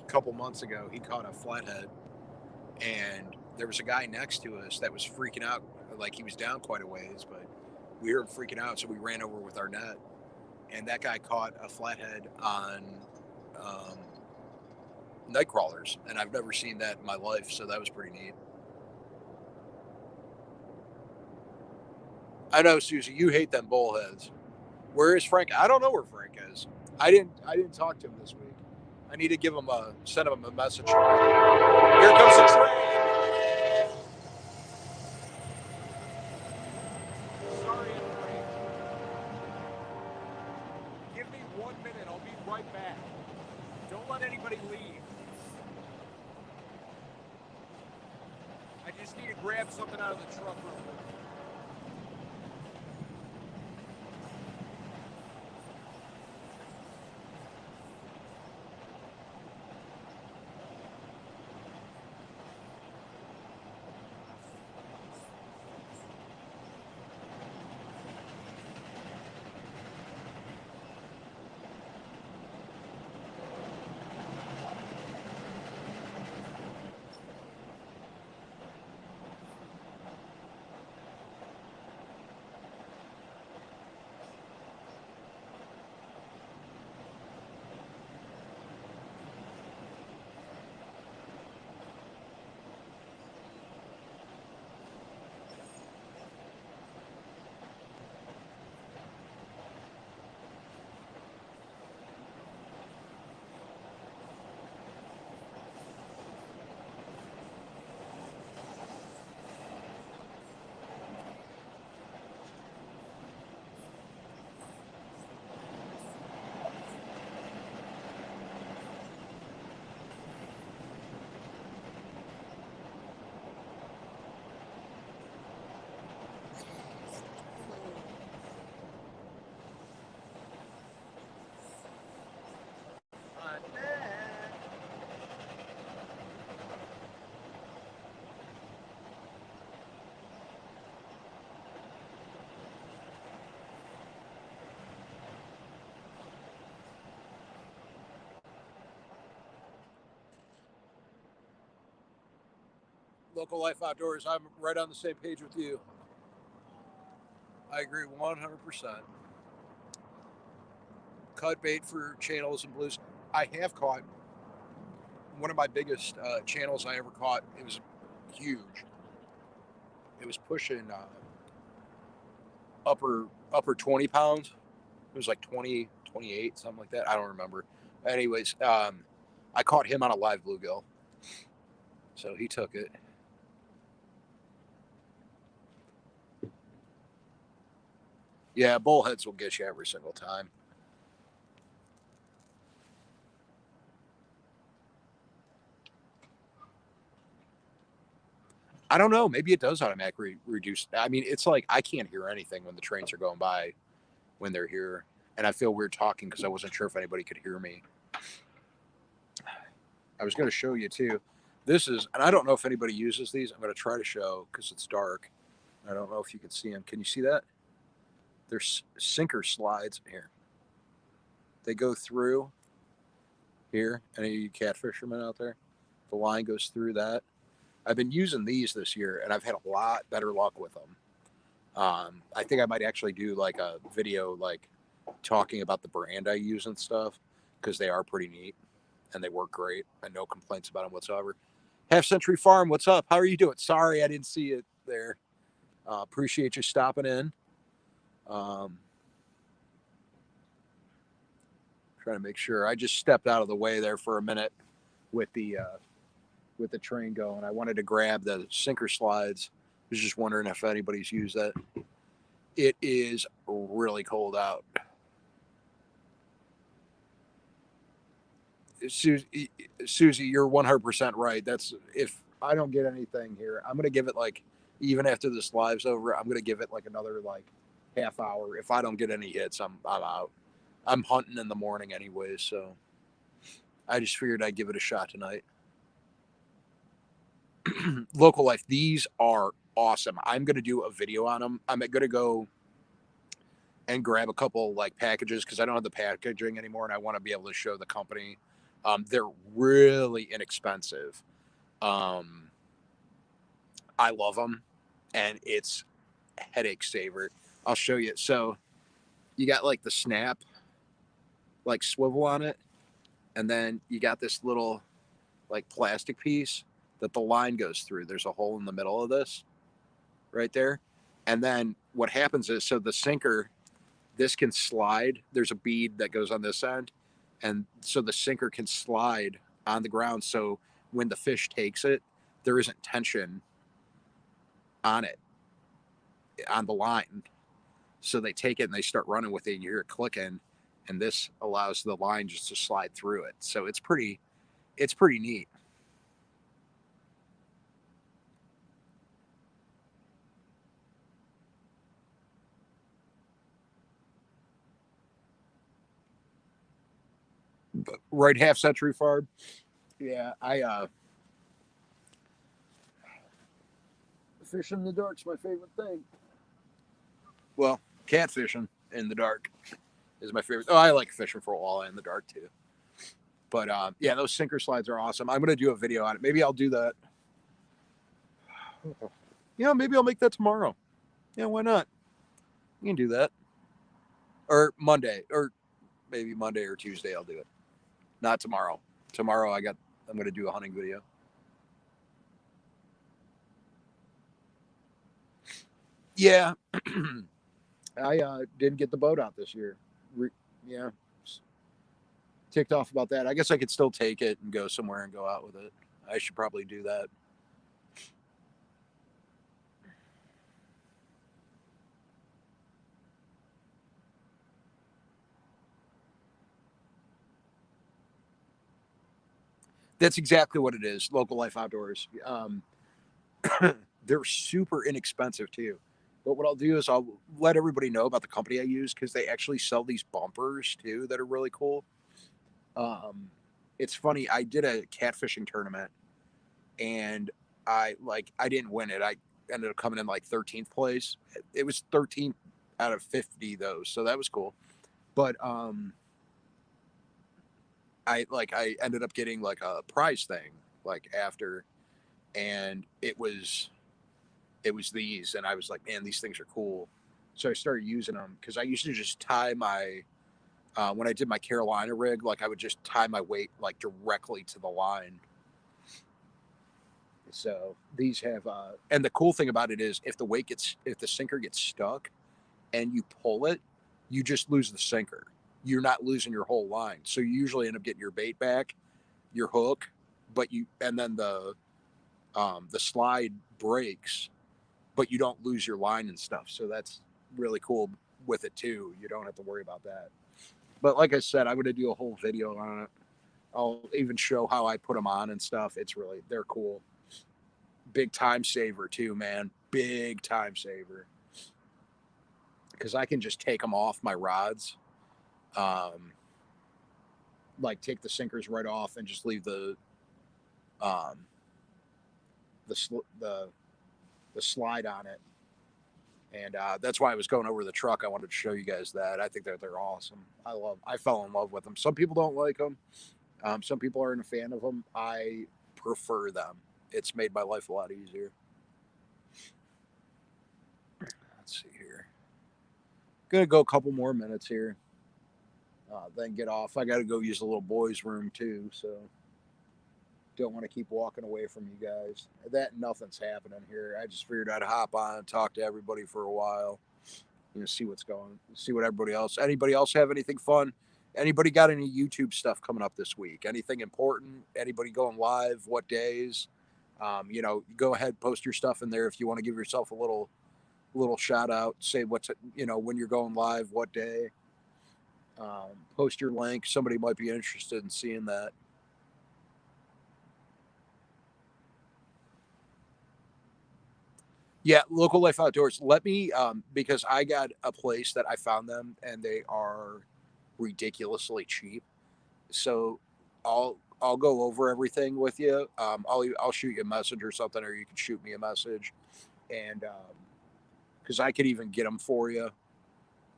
couple months ago he caught a flathead, and there was a guy next to us that was freaking out, like he was down quite a ways, but we heard him freaking out, so we ran over with our net, and that guy caught a flathead on um, night crawlers, and I've never seen that in my life, so that was pretty neat. I know, Susie, you hate them bullheads. Where is Frank? I don't know where Frank is. I didn't talk to him this week. I need to send him a message. Here comes the train. Sorry, everybody. Give me 1 minute. I'll be right back. Don't let anybody leave. I just need to grab something out of the truck real quick. Local Life Outdoors. I'm right on the same page with you. I agree 100%. Cut bait for channels and blues. I have caught one of my biggest channels I ever caught. It was huge. It was pushing upper 20 pounds. It was like 20, 28, something like that. I don't remember. Anyways, I caught him on a live bluegill. So he took it. Yeah, bullheads will get you every single time. I don't know. Maybe it does automatically reduce. I mean, it's like I can't hear anything when the trains are going by when they're here. And I feel weird talking because I wasn't sure if anybody could hear me. I was going to show you too. This is, and I don't know if anybody uses these. I'm going to try to show because it's dark. I don't know if you can see them. Can you see that? There's sinker slides here. They go through here. Any of you catfishermen out there? The line goes through that. I've been using these this year, and I've had a lot better luck with them. I think I might actually do like a video, like talking about the brand I use and stuff, because they are pretty neat and they work great. And no complaints about them whatsoever. Half Century Farm, what's up? How are you doing? Sorry, I didn't see it there. Appreciate you stopping in. Trying to make sure. I just stepped out of the way there for a minute with the train going. I wanted to grab the sinker slides. I was just wondering if anybody's used that. It is really cold out. Susie, you're 100% right. That's if I don't get anything here, I'm gonna give it like even after this live's over, I'm gonna give it like another like half hour. If I don't get any hits, I'm out. I'm hunting in the morning anyways, so I just figured I'd give it a shot tonight. Local Life, these are awesome. I'm gonna do a video on them. I'm gonna go and grab a couple like packages because I don't have the packaging anymore, and I want to be able to show the company. They're really inexpensive. Um, I love them, and it's a headache saver. I'll show you. So you got like the snap, like swivel on it, and then you got this little like plastic piece that the line goes through. There's a hole in the middle of this right there, and then what happens is so the sinker, this can slide. There's a bead that goes on this end, and so the sinker can slide on the ground. So when the fish takes it, there isn't tension on it on the line. So they take it and they start running with it. And you hear it clicking, and this allows the line just to slide through it. So it's pretty neat. But right, Half Century Farm. Yeah, I fishing in the dark's my favorite thing. Well, catfishing in the dark is my favorite. Oh, I like fishing for walleye in the dark too. But yeah, those sinker slides are awesome. I'm gonna do a video on it. Maybe I'll do that. Maybe I'll make that tomorrow. Yeah, why not? You can do that. Or Monday, or maybe Monday or Tuesday. I'll do it. Not tomorrow. Tomorrow I'm gonna do a hunting video. Yeah, I didn't get the boat out this year. Yeah, ticked off about that. I guess I could still take it and go somewhere and go out with it. I should probably do that. That's exactly what it is. Local Life Outdoors. They're super inexpensive too. But what I'll do is I'll let everybody know about the company I use because they actually sell these bumpers too that are really cool. Um, it's funny. I did a catfishing tournament and I didn't win it. I ended up coming in like 13th place. It was 13th out of 50 though, so that was cool. But I ended up getting like a prize thing like after, and it was these, and I was like, man, these things are cool. So I started using them because I used to just tie my when I did my Carolina rig, like I would just tie my weight like directly to the line. So these have, and the cool thing about it is if the sinker gets stuck and you pull it, you just lose the sinker. You're not losing your whole line. So you usually end up getting your bait back, your hook, but and then the slide breaks, but you don't lose your line and stuff. So that's really cool with it too. You don't have to worry about that. But like I said, I'm going to do a whole video on it. I'll even show how I put them on and stuff. They're cool. Big time saver too, man. Big time saver. Because I can just take them off my rods, um, like take the sinkers right off and just leave um, the the slide on it. And that's why I was going over the truck. I wanted to show you guys that. I think that they're awesome. I fell in love with them. Some people don't like them. Some people aren't a fan of them. I prefer them. It's made my life a lot easier. Let's see here. Gonna go a couple more minutes here. Then get off. I got to go use the little boys' room too. So don't want to keep walking away from you guys. That nothing's happening here. I just figured I'd hop on and talk to everybody for a while. See what's going, see what anybody else have anything fun? Anybody got any YouTube stuff coming up this week? Anything important? Anybody going live? What days? Go ahead, post your stuff in there if you want to give yourself a little shout out. Say when you're going live, what day. Post your link. Somebody might be interested in seeing that. Yeah, local life outdoors. Let me because I got a place that I found them and they are ridiculously cheap. So I'll go over everything with you. I'll shoot you a message or something, or you can shoot me a message, and because I could even get them for you,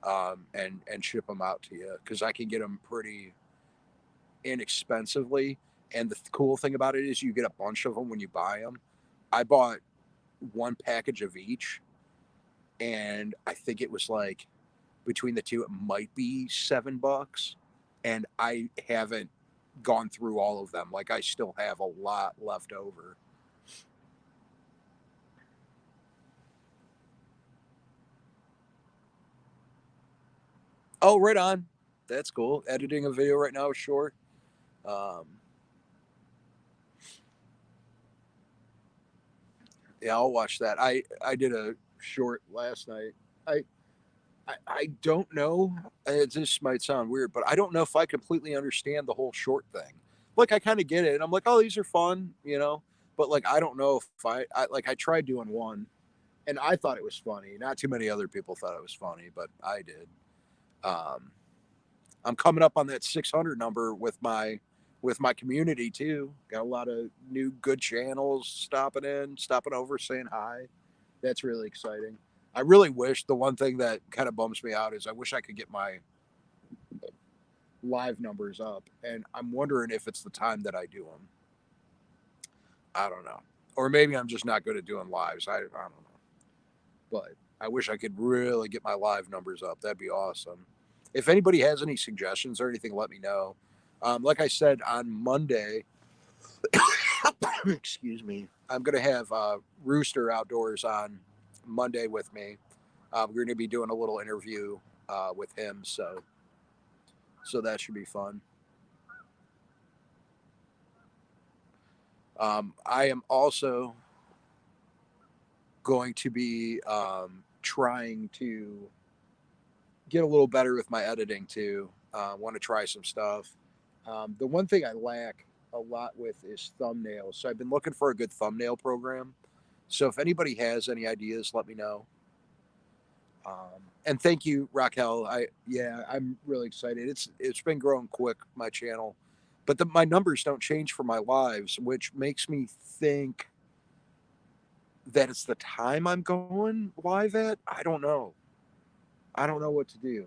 and ship them out to you because I can get them pretty inexpensively. And the cool thing about it is you get a bunch of them when you buy them. I bought one package of each, and I think it was like between the two, it might be $7, and I haven't gone through all of them. Like I still have a lot left over. Oh, right on. That's cool. Editing a video right now is short. Um, yeah, I'll watch that. I did a short last night. I I don't know. This might sound weird, but I don't know if I completely understand the whole short thing. Like I kind of get it. And I'm like, oh, these are fun. But like I don't know if I tried doing one, and I thought it was funny. Not too many other people thought it was funny, but I did. Um, I'm coming up on that 600 number with my community too. Got a lot of new good channels stopping over, saying hi. That's really exciting. I really wish the one thing that kind of bums me out is I wish I could get my live numbers up, and I'm wondering if it's the time that I do them. I don't know, or maybe I'm just not good at doing lives. I don't know, but I wish I could really get my live numbers up. That'd be awesome. If anybody has any suggestions or anything, let me know. Like I said on Monday, excuse me, I'm gonna have Rooster Outdoors on Monday with me. We're gonna be doing a little interview with him, so that should be fun. I am also going to be trying to get a little better with my editing too. Want to try some stuff. The one thing I lack a lot with is thumbnails. So I've been looking for a good thumbnail program. So if anybody has any ideas, let me know. And thank you, Raquel. I'm really excited. It's been growing quick, my channel, but my numbers don't change for my lives, which makes me think that it's the time I'm going live at. I don't know. I don't know what to do.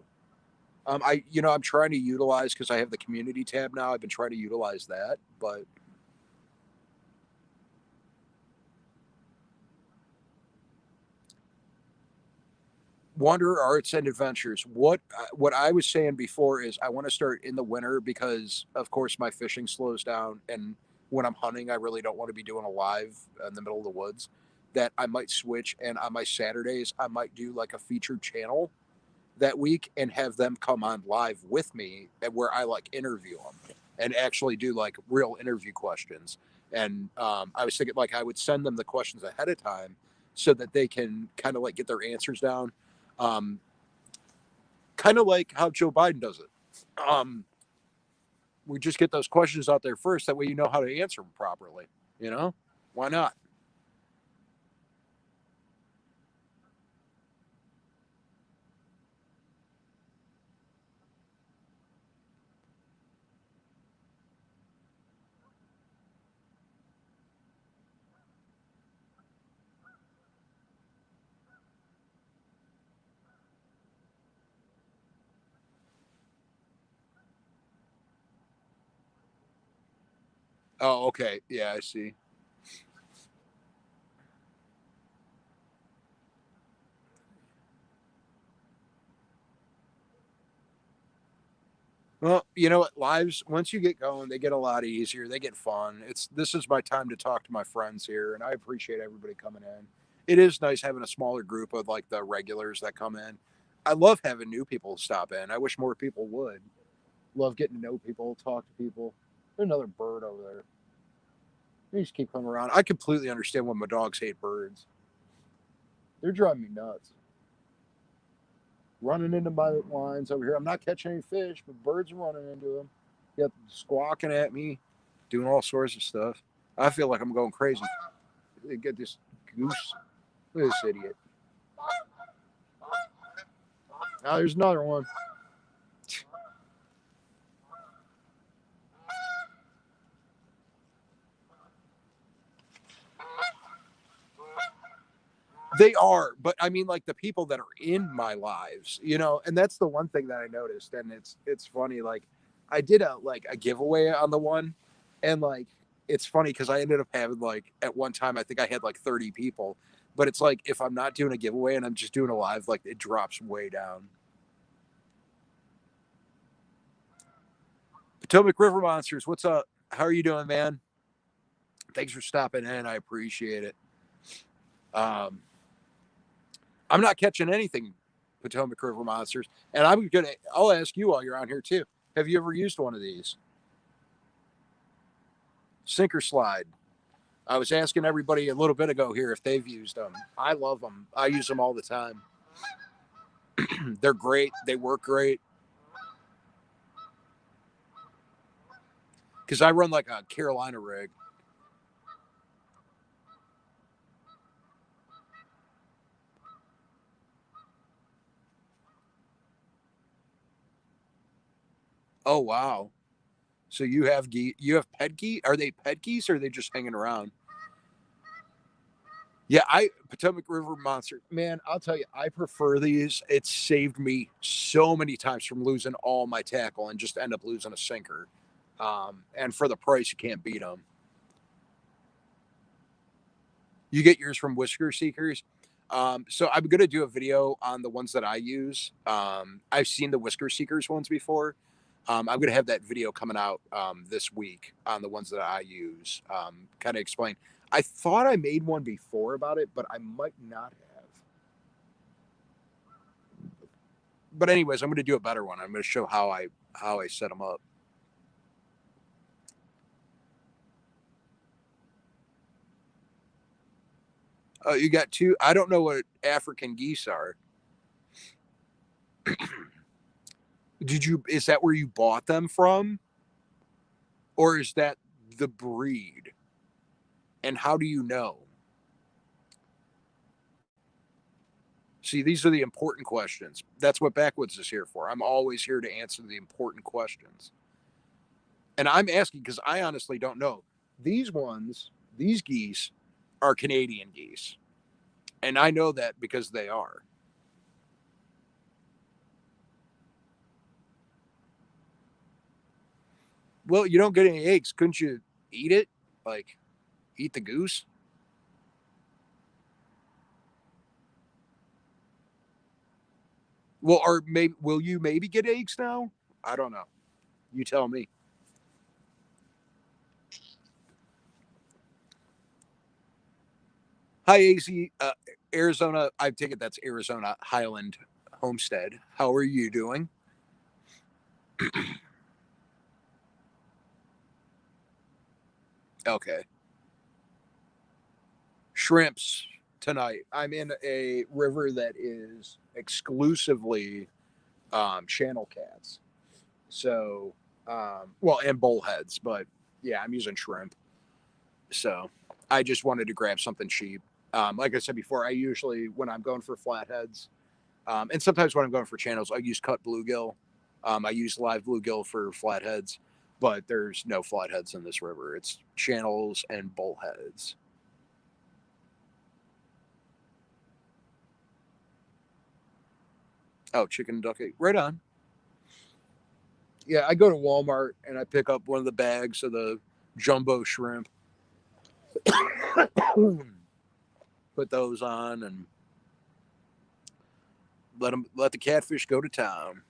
I'm trying to utilize because I have the community tab now. I've been trying to utilize that, but Wander Arts and Adventures. What I was saying before is I want to start in the winter because, of course, my fishing slows down, and when I'm hunting, I really don't want to be doing a live in the middle of the woods. That I might switch, and on my Saturdays, I might do like a featured channel that week and have them come on live with me, and where I like interview them and actually do like real interview questions. And I was thinking like I would send them the questions ahead of time so that they can kind of like get their answers down, um, kind of like how Joe Biden does it. We just get those questions out there first, that way you know how to answer them properly. You know, why not? Oh, okay, yeah, I see. Well, you know what? Lives, once you get going, they get a lot easier. They get fun. This is my time to talk to my friends here, and I appreciate everybody coming in. It is nice having a smaller group of like the regulars that come in. I love having new people stop in. I wish more people would. Love getting to know people, talk to people. There's another bird over there. They just keep coming around. I completely understand when my dogs hate birds. They're driving me nuts. Running into my lines over here. I'm not catching any fish, but birds are running into them. Yep, squawking at me, doing all sorts of stuff. I feel like I'm going crazy. They get this goose. Look at this idiot. Now there's another one. They are, but I mean, like the people that are in my lives, and that's the one thing that I noticed, and it's funny. Like, I did a giveaway on the one, and like it's funny because I ended up having like at one time I think I had like 30 people, but it's like if I'm not doing a giveaway and I'm just doing a live, like it drops way down. Potomac River Monsters, what's up? How are you doing, man? Thanks for stopping in. I appreciate it. Um, I'm not catching anything, Potomac River Monsters, and I'll ask you while you're on here too. Have you ever used one of these? Sink or slide. I was asking everybody a little bit ago here if they've used them. I love them. I use them all the time. They're great. They work great because I run like a Carolina rig. Oh wow! So you have pet geese? Are they pet geese or are they just hanging around? Yeah, I Potomac River Monster. Man, I'll tell you, I prefer these. It's saved me so many times from losing all my tackle and just end up losing a sinker. And for the price, you can't beat them. You get yours from Whisker Seekers. So I'm gonna do a video on the ones that I use. I've seen the Whisker Seekers ones before. I'm gonna have that video coming out this week on the ones that I use. Kind of explain. I thought I made one before about it, but I might not have. But anyways, I'm gonna do a better one. I'm gonna show how I set them up. You got two. I don't know what African geese are. Did you? Is that where you bought them from, or is that the breed? And how do you know? See, these are the important questions. That's what Backwoods is here for. I'm always here to answer the important questions. And I'm asking because I honestly don't know. These geese are Canadian geese. And I know that because they are. Well, you don't get any eggs. Couldn't you eat it? Like, eat the goose? Well, or maybe will you maybe get eggs now? I don't know. You tell me. Hi, AZ, Arizona. I take it that's Arizona Highland Homestead. How are you doing? Okay. Shrimps tonight. I'm in a river that is exclusively channel cats. So, well, and bullheads, but yeah, I'm using shrimp. So I just wanted to grab something cheap. Like I said before, I usually, when I'm going for flatheads, and sometimes when I'm going for channels, I use cut bluegill. I use live bluegill for flatheads, but there's no flatheads in this river. It's channels and bullheads. Oh, chicken and duck egg. Right on. Yeah, I go to Walmart and I pick up one of the bags of the jumbo shrimp, put those on, and let the catfish go to town.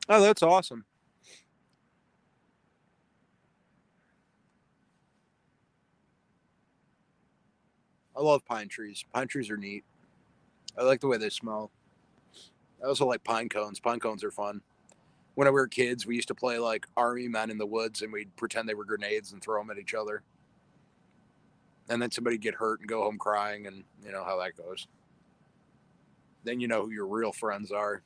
Oh, that's awesome. I love pine trees. Pine trees are neat. I like the way they smell. I also like pine cones. Pine cones are fun. When we were kids, we used to play like army men in the woods, and we'd pretend they were grenades and throw them at each other. And then somebody get hurt and go home crying, and you know how that goes. Then you know who your real friends are.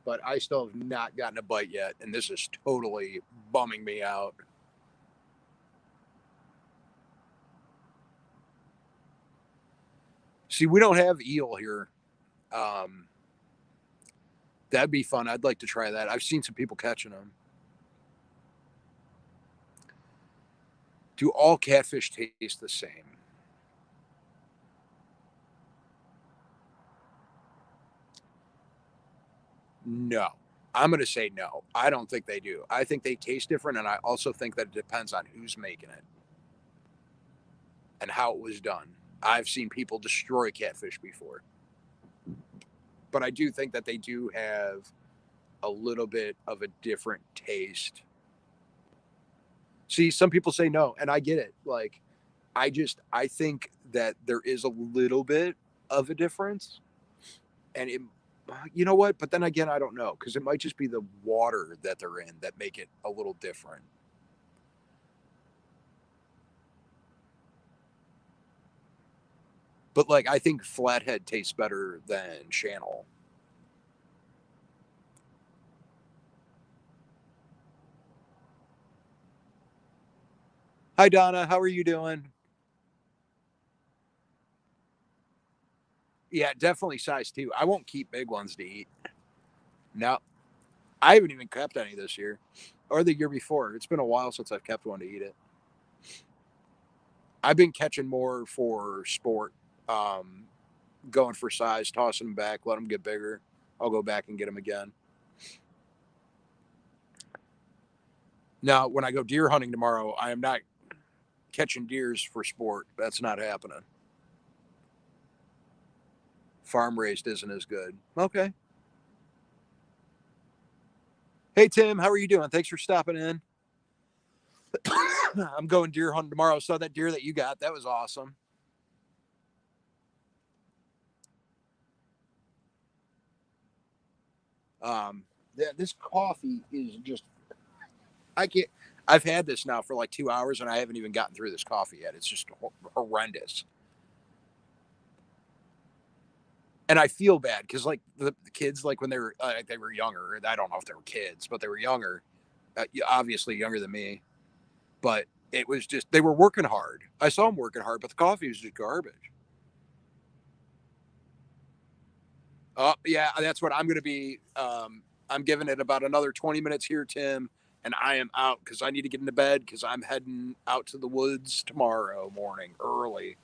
But I still have not gotten a bite yet, and this is totally bumming me out. See, we don't have eel here. Um, that'd be fun. I'd like to try that. I've seen some people catching them. Do all catfish taste the same? No. I'm going to say no. I don't think they do. I think they taste different, and I also think that it depends on who's making it and how it was done. I've seen people destroy catfish before, but I do think that they do have a little bit of a different taste. See, some people say no, and I get it. Like, I think that there is a little bit of a difference, and you know what? But then again, I don't know because it might just be the water that they're in that make it a little different. But like, I think flathead tastes better than channel. Hi, Donna. How are you doing? Yeah, definitely size two. I won't keep big ones to eat. No, I haven't even kept any this year or the year before. It's been a while since I've kept one to eat it. I've been catching more for sport, um, going for size, tossing them back, let them get bigger. I'll go back and get them again. Now, when I go deer hunting tomorrow, I am not catching deers for sport. That's not happening. Farm raised isn't as good. Okay. Hey, Tim, how are you doing? Thanks for stopping in. I'm going deer hunting tomorrow. Saw that deer that you got. That was awesome. Yeah, this coffee is just, I can't, I've had this now for like 2 hours and I haven't even gotten through this coffee yet. It's just horrendous. And I feel bad because like the kids, like when they were younger, I don't know if they were kids, but they were younger, obviously younger than me. But it was just they were working hard. I saw them working hard, but the coffee was just garbage. Oh yeah, that's what I'm going to be. I'm giving it about another 20 minutes here, Tim, and I am out because I need to get into bed because I'm heading out to the woods tomorrow morning early.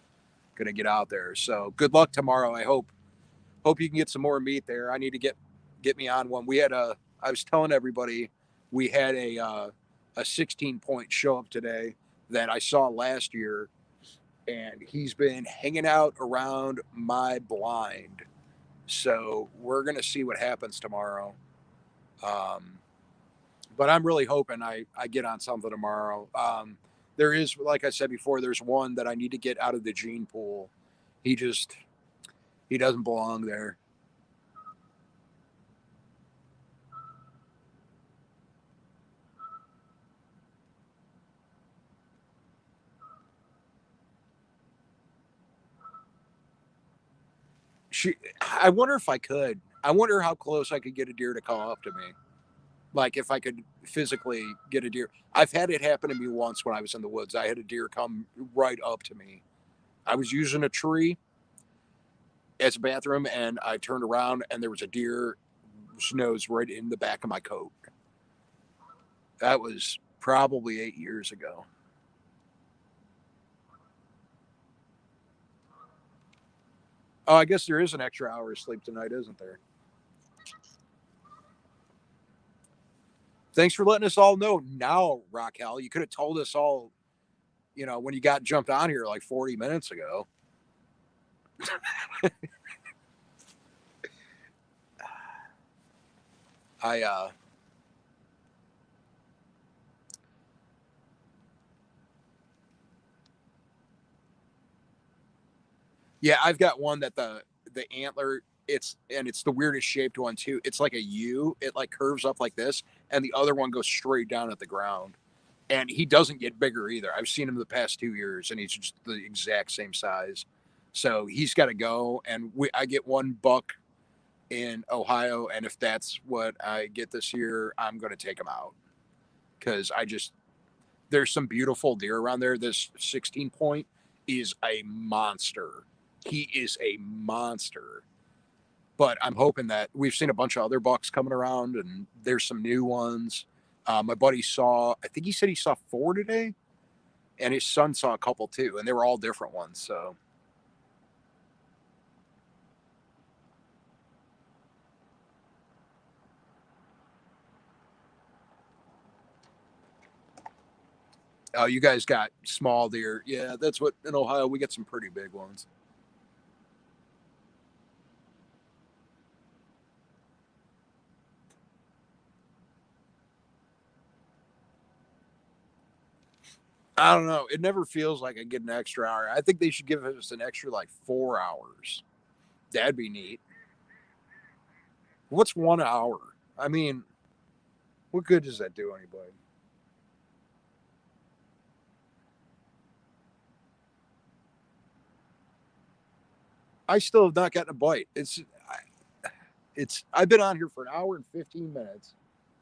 Going to get out there. So good luck tomorrow. I hope you can get some more meat there. I need to get get me on one. We had I was telling everybody we had a 16-point show up today that I saw last year, and he's been hanging out around my blind. So we're gonna see what happens tomorrow. Um, but I'm really hoping I get on something tomorrow. There is, like I said before, there's one that I need to get out of the gene pool. He just he doesn't belong there. She, I wonder if I could. I wonder how close I could get a deer to come up to me. Like if I could physically get a deer. I've had it happen to me once when I was in the woods. I had a deer come right up to me. I was using a tree as a bathroom, and I turned around and there was a deer's nose right in the back of my coat. That was probably 8 years ago. Oh, I guess there is an extra hour of sleep tonight, isn't there? Thanks for letting us all know now, Raquel. You could have told us all, when you got jumped on here like 40 minutes ago. I Yeah, I've got one that the antler, it's the weirdest shaped one too. It's like a U. It like curves up like this, and the other one goes straight down at the ground. And he doesn't get bigger either. I've seen him the past 2 years, and he's just the exact same size. So he's got to go, and I get one buck in Ohio, and if that's what I get this year, I'm going to take him out because there's some beautiful deer around there. This 16 point is a monster. He is a monster. But I'm hoping that we've seen a bunch of other bucks coming around, and there's some new ones. My buddy I think he said he saw 4 today, and his son saw a couple too, and they were all different ones. So, oh, you guys got small deer. Yeah, that's what in Ohio we get some pretty big ones. I don't know. It never feels like I get an extra hour. I think they should give us an extra like 4 hours. That'd be neat. What's 1 hour? I mean, what good does that do anybody? I still have not gotten a bite. I've been on here for an hour and 15 minutes.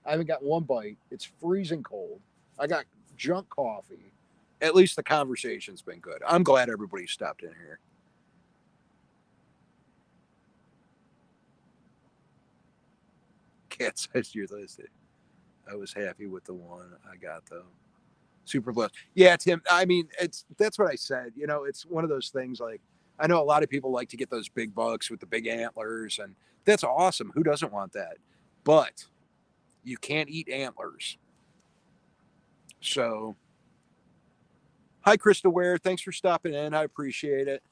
I haven't got one bite. It's freezing cold. I got junk coffee. At least the conversation's been good. I'm glad everybody stopped in here. Cat says you're listed. I was happy with the one I got though. Super blessed. Yeah, Tim. I mean, that's what I said. It's one of those things. Like I know a lot of people like to get those big bucks with the big antlers, and that's awesome. Who doesn't want that? But you can't eat antlers. So, hi, Krista Ware. Thanks for stopping in. I appreciate it.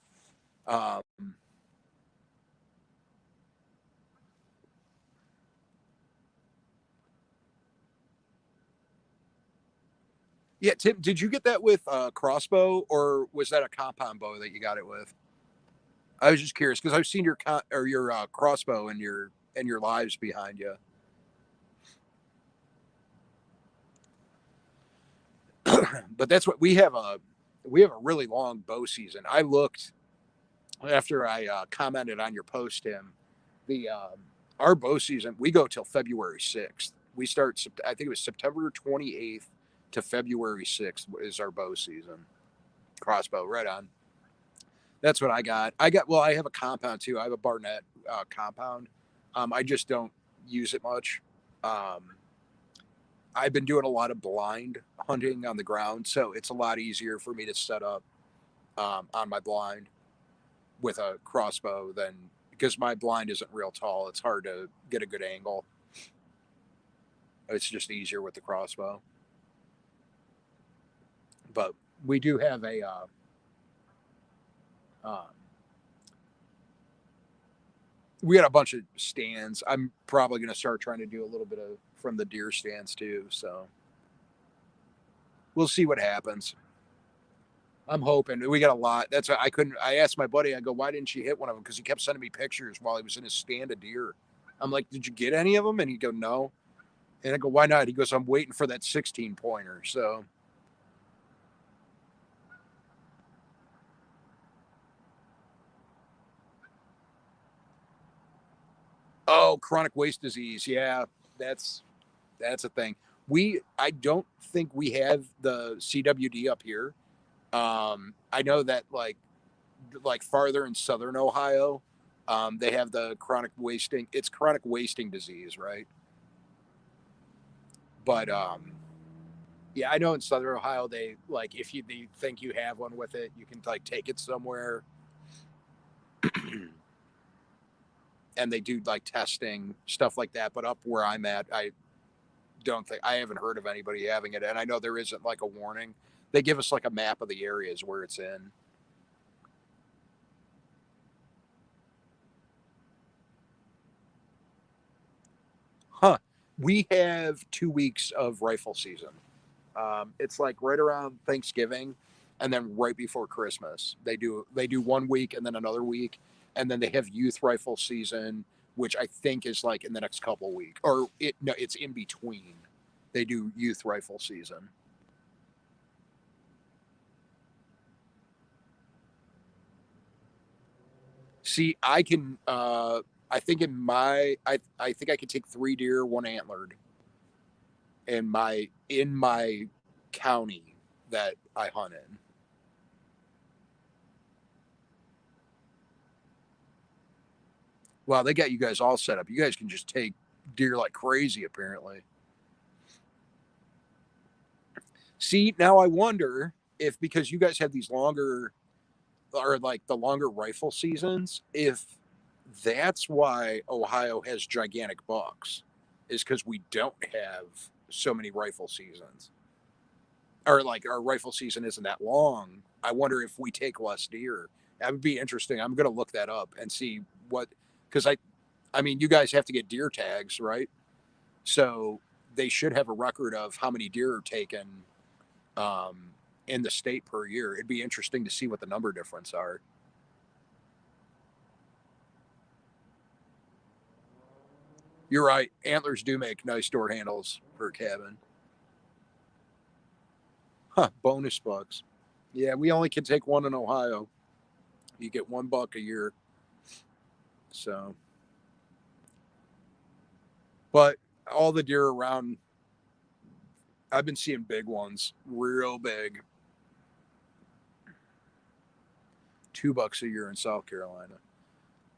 Um, yeah, Tim, did you get that with a crossbow, or was that a compound bow that you got it with? I was just curious because I've seen your crossbow and your lives behind you. But that's what we have a really long bow season. I looked after I commented on your post, Tim. The Our bow season we go till February 6th. We start. I think it was September 28th to February 6th is our bow season. Crossbow, right on. That's what I got. Well, I have a compound too. I have a Barnett compound. I just don't use it much. Um, I've been doing a lot of blind hunting on the ground, so it's a lot easier for me to set up on my blind with a crossbow than because my blind isn't real tall. It's hard to get a good angle. It's just easier with the crossbow. But we do have a um, we got a bunch of stands. I'm probably going to start trying to do a little bit of from the deer stands too. So we'll see what happens. I'm hoping we got a lot. That's why I couldn't. I asked my buddy. I go, why didn't you hit one of them? Because he kept sending me pictures while he was in his stand of deer. I'm like, did you get any of them? And he'd go, no. And I go, why not? He goes, I'm waiting for that 16 pointer. So oh, chronic waste disease. Yeah, that's a thing. I don't think we have the CWD up here. I know that like farther in southern Ohio, they have the chronic wasting. It's chronic wasting disease, right? But yeah, I know in southern Ohio they like if they think you have one with it, you can like take it somewhere, and they do like testing stuff like that. But up where I'm at, I haven't heard of anybody having it, and I know there isn't like a warning. They give us like a map of the areas where it's in. Huh. We have 2 weeks of rifle season. It's like right around Thanksgiving, and then right before Christmas. They do 1 week and then another week, and then they have youth rifle season, which I think is like in the next couple of weeks, or it's in between. They do youth rifle season. See, I can. I think I think I could take 3 deer, one antlered, in my county that I hunt in. Wow, they got you guys all set up. You guys can just take deer like crazy, apparently. See, now I wonder if because you guys have these longer or like the longer rifle seasons, if that's why Ohio has gigantic bucks, is because we don't have so many rifle seasons. Or like our rifle season isn't that long. I wonder if we take less deer. That would be interesting. I'm gonna look that up and see what because I mean you guys have to get deer tags, right? So they should have a record of how many deer are taken um, in the state per year. It'd be interesting to see what the number difference are. You're right. Antlers do make nice door handles for a cabin. Huh, bonus bucks. Yeah, we only can take one in Ohio. You get 1 buck a year. So, but all the deer around, I've been seeing big ones, real big. 2 bucks a year in South Carolina.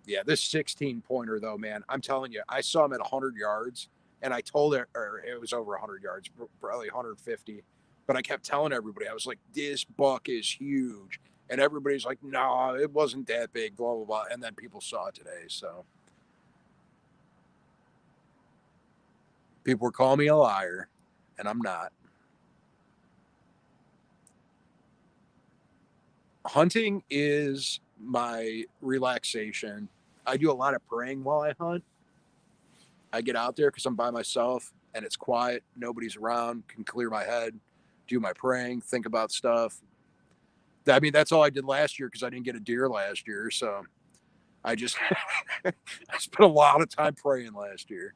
Yeah, this 16 pointer though, man, I'm telling you, I saw him at 100 yards, and I told it, or it was over 100 yards, probably 150. But I kept telling everybody, I was like, this buck is huge, and everybody's like, no, it wasn't that big, blah blah blah. And then people saw it today, so people were calling me a liar, and I'm not. Hunting is my relaxation. I do a lot of praying while I hunt. I get out there because I'm by myself and it's quiet, nobody's around, can clear my head, do my praying, think about stuff. I mean, that's all I did last year because I didn't get a deer last year. So I just, I spent a lot of time praying last year.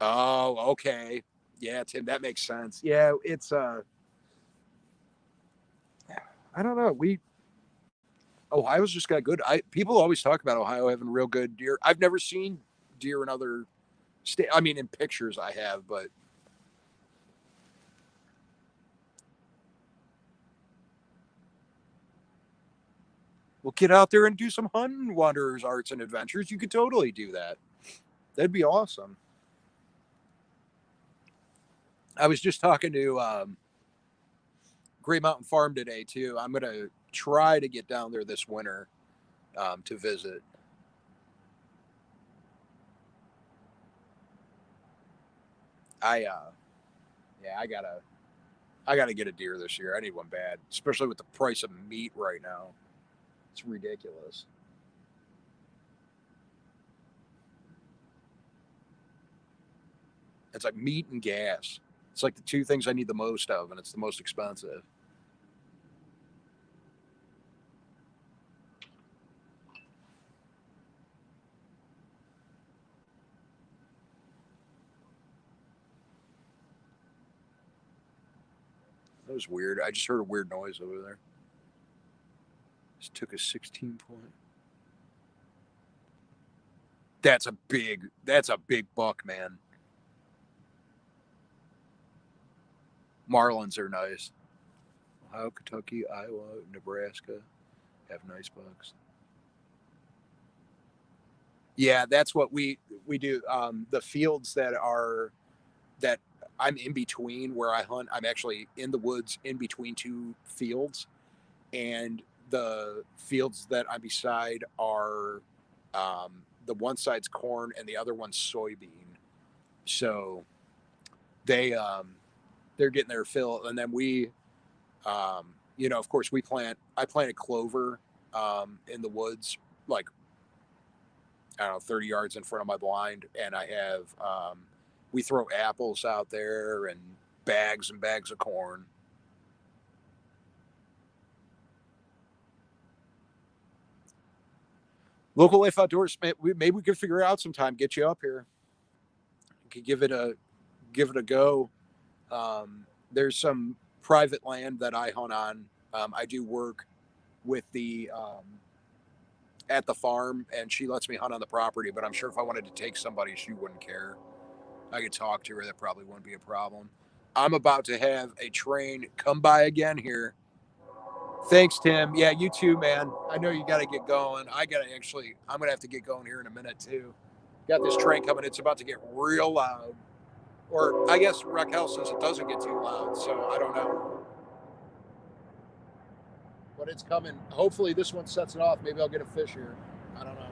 Oh, okay. Yeah, Tim, that makes sense. Yeah, it's, I don't know. Ohio's just got good. People always talk about Ohio having real good deer. I've never seen deer in other state. I mean, in pictures I have, but we'll get out there and do some hunting wanderers arts and adventures. You could totally do that. That'd be awesome. I was just talking to Grey Mountain Farm today too. I'm gonna try to get down there this winter to visit. I yeah, I gotta get a deer this year. I need one bad, especially with the price of meat right now. It's ridiculous. It's like meat and gas. It's like the two things I need the most of, and it's the most expensive. That was weird. I just heard a weird noise over there. Just took a 16 point. That's a big buck, man. Marlins are nice. Ohio, Kentucky, Iowa, Nebraska have nice bucks. Yeah, that's what we do. The fields that I'm in between where I hunt, I'm actually in the woods in between two fields, and the fields that I'm beside are the one side's corn and the other one's soybean. So they they're getting their fill, and then of course I planted clover in the woods, like I don't know, 30 yards in front of my blind, and I have we throw apples out there and bags of corn. Local life outdoors, maybe we could figure it out sometime. Get you up here. You could give it a go. There's some private land that I hunt on. I do work with the at the farm, and she lets me hunt on the property. But I'm sure if I wanted to take somebody, she wouldn't care. I could talk to her. That probably wouldn't be a problem. I'm about to have a train come by again here. Thanks, Tim. Yeah, you too, man. I know you got to get going. I'm going to have to get going here in a minute, too. Got this train coming. It's about to get real loud. Or I guess Raquel says it doesn't get too loud, so I don't know. But it's coming. Hopefully, this one sets it off. Maybe I'll get a fish here. I don't know.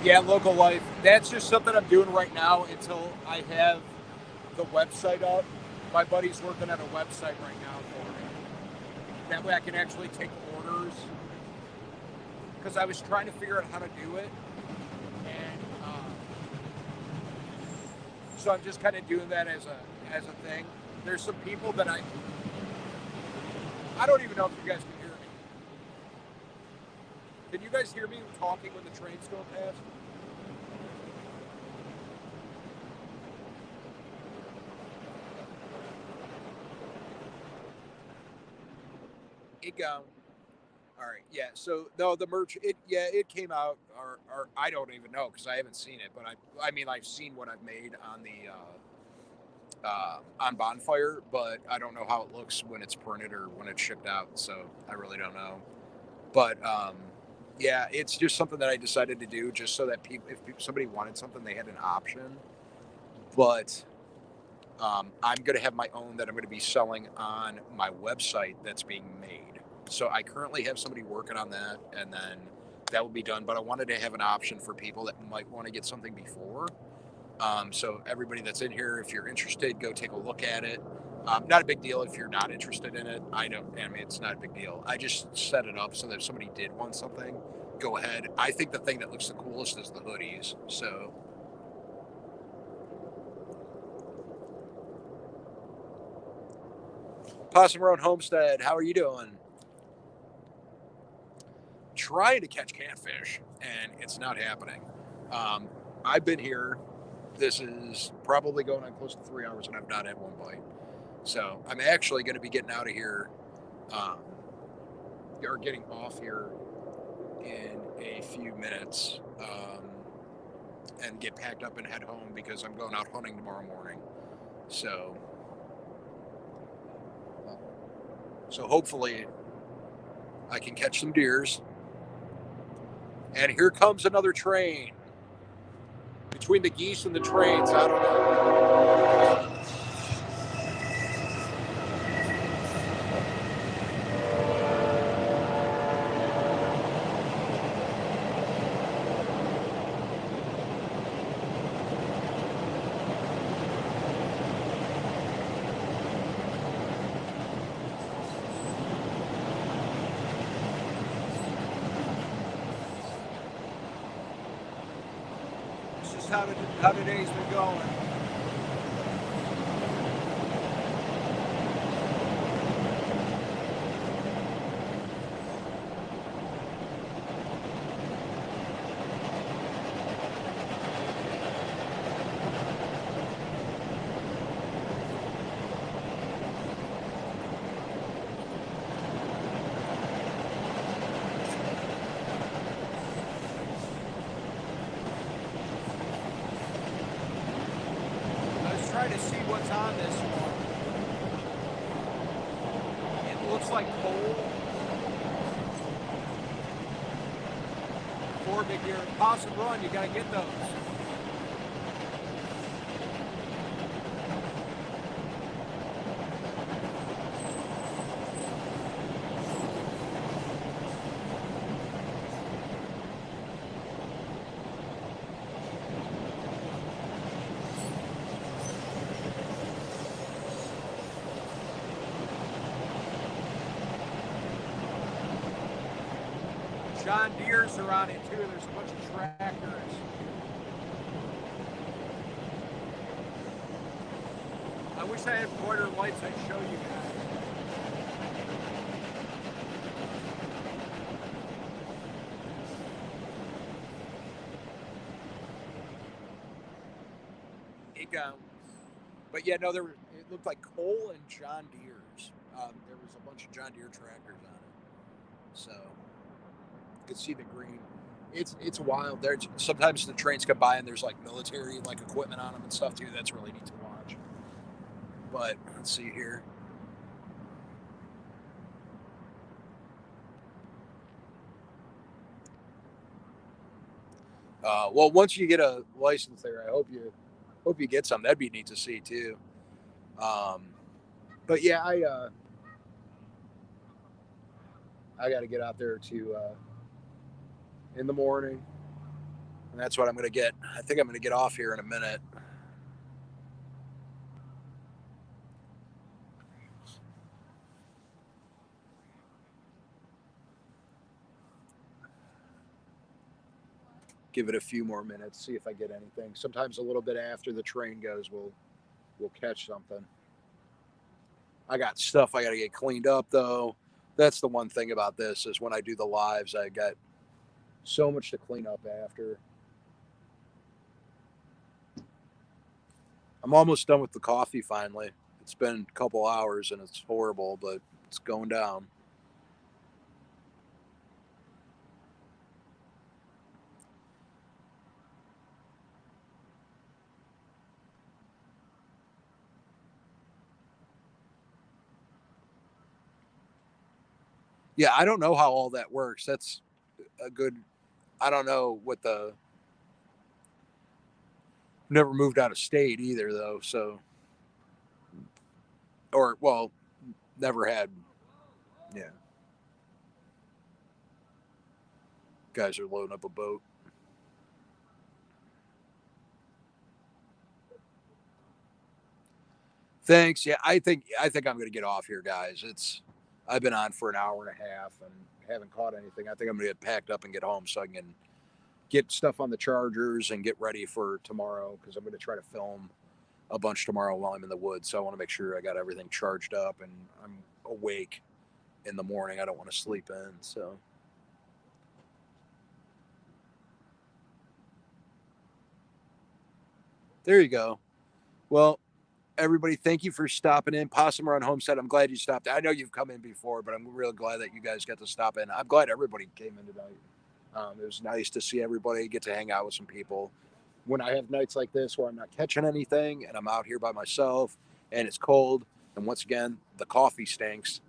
Yeah, local life. That's just something I'm doing right now until I have the website up. My buddy's working on a website right now for me. That way I can actually take orders. Because I was trying to figure out how to do it. And so I'm just kind of doing that as a thing. There's some people that I don't even know if you guys can hear me. Can you guys hear me talking when the train's going past? It gone. All right. Yeah. So no, the merch. It came out, or I don't even know because I haven't seen it. But I mean, I've seen what I've made on the on Bonfire, but I don't know how it looks when it's printed or when it's shipped out. So I really don't know. But yeah, it's just something that I decided to do just so that people, if somebody wanted something, they had an option. But I'm going to have my own that I'm going to be selling on my website that's being made. So I currently have somebody working on that, and then that will be done. But I wanted to have an option for people that might want to get something before. So everybody that's in here, if you're interested, go take a look at it. Not a big deal if you're not interested in it. I mean, it's not a big deal. I just set it up so that if somebody did want something, go ahead. I think the thing that looks the coolest is the hoodies. So Possum Road Homestead, how are you doing? Trying to catch catfish, and it's not happening. Um, I've been here. This is probably going on close to 3 hours, and I've not had one bite. So I'm actually going to be getting out of here, um, or getting off here in a few minutes, and get packed up and head home because I'm going out hunting tomorrow morning. So, so hopefully I can catch some deers. And here comes another train. Between the geese and the trains, I don't know. This is how today's been going. Let's try to see what's on this one. It looks like coal. 4 big deer. Possum Run, you gotta get those. John Deere's are on it too. There's a bunch of tractors. I wish I had brighter lights I'd show you guys. But yeah, no, it looked like Cole and John Deere's. There was a bunch of John Deere tractors on it, so you could see the green. It's wild. There, sometimes the trains come by and there's like military like equipment on them and stuff too. That's really neat to watch. But let's see here. Well, once you get a license there, I hope you get some. That'd be neat to see too. Um, but yeah, I got to get out there to in the morning, and that's what I'm going to get. I think I'm going to get off here in a minute. Give it a few more minutes, see if I get anything. Sometimes a little bit after the train goes, we'll catch something. I got stuff I got to get cleaned up though. That's the one thing about this is when I do the lives, I got so much to clean up after. I'm almost done with the coffee finally. It's been a couple hours and it's horrible, but it's going down. Yeah, I don't know how all that works. That's a good. I don't know what the. Never moved out of state either though, so or well, never had. Yeah, guys are loading up a boat. Thanks. Yeah, I think I'm gonna get off here, guys. It's I've been on for an hour and a half and haven't caught anything. I think I'm gonna get packed up and get home so I can get stuff on the chargers and get ready for tomorrow because I'm gonna try to film a bunch tomorrow while I'm in the woods. So I want to make sure I got everything charged up and I'm awake in the morning. I don't want to sleep in. So there you go. Well, everybody, thank you for stopping in. Possum Run Homestead. I'm glad you stopped. I know you've come in before, but I'm really glad that you guys got to stop in. I'm glad everybody came in tonight. It was nice to see everybody, get to hang out with some people. When I have nights like this where I'm not catching anything and I'm out here by myself and it's cold, and once again, the coffee stinks,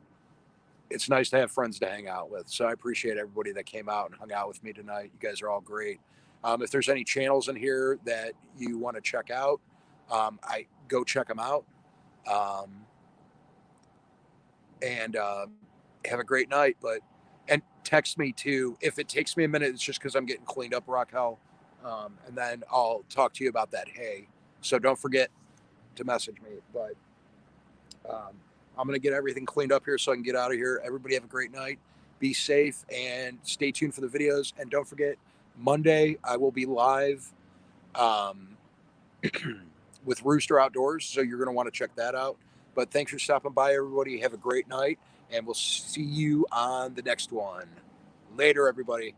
it's nice to have friends to hang out with. So I appreciate everybody that came out and hung out with me tonight. You guys are all great. If there's any channels in here that you want to check out, I go check them out. Um, and have a great night. But and text me too. If it takes me a minute, it's just because I'm getting cleaned up, Raquel. And then I'll talk to you about that hay. So don't forget to message me. But I'm gonna get everything cleaned up here so I can get out of here. Everybody have a great night. Be safe and stay tuned for the videos. And don't forget, Monday I will be live um, with Rooster Outdoors. So you're gonna want to check that out. But thanks for stopping by, everybody. Have a great night, and we'll see you on the next one. Later, everybody.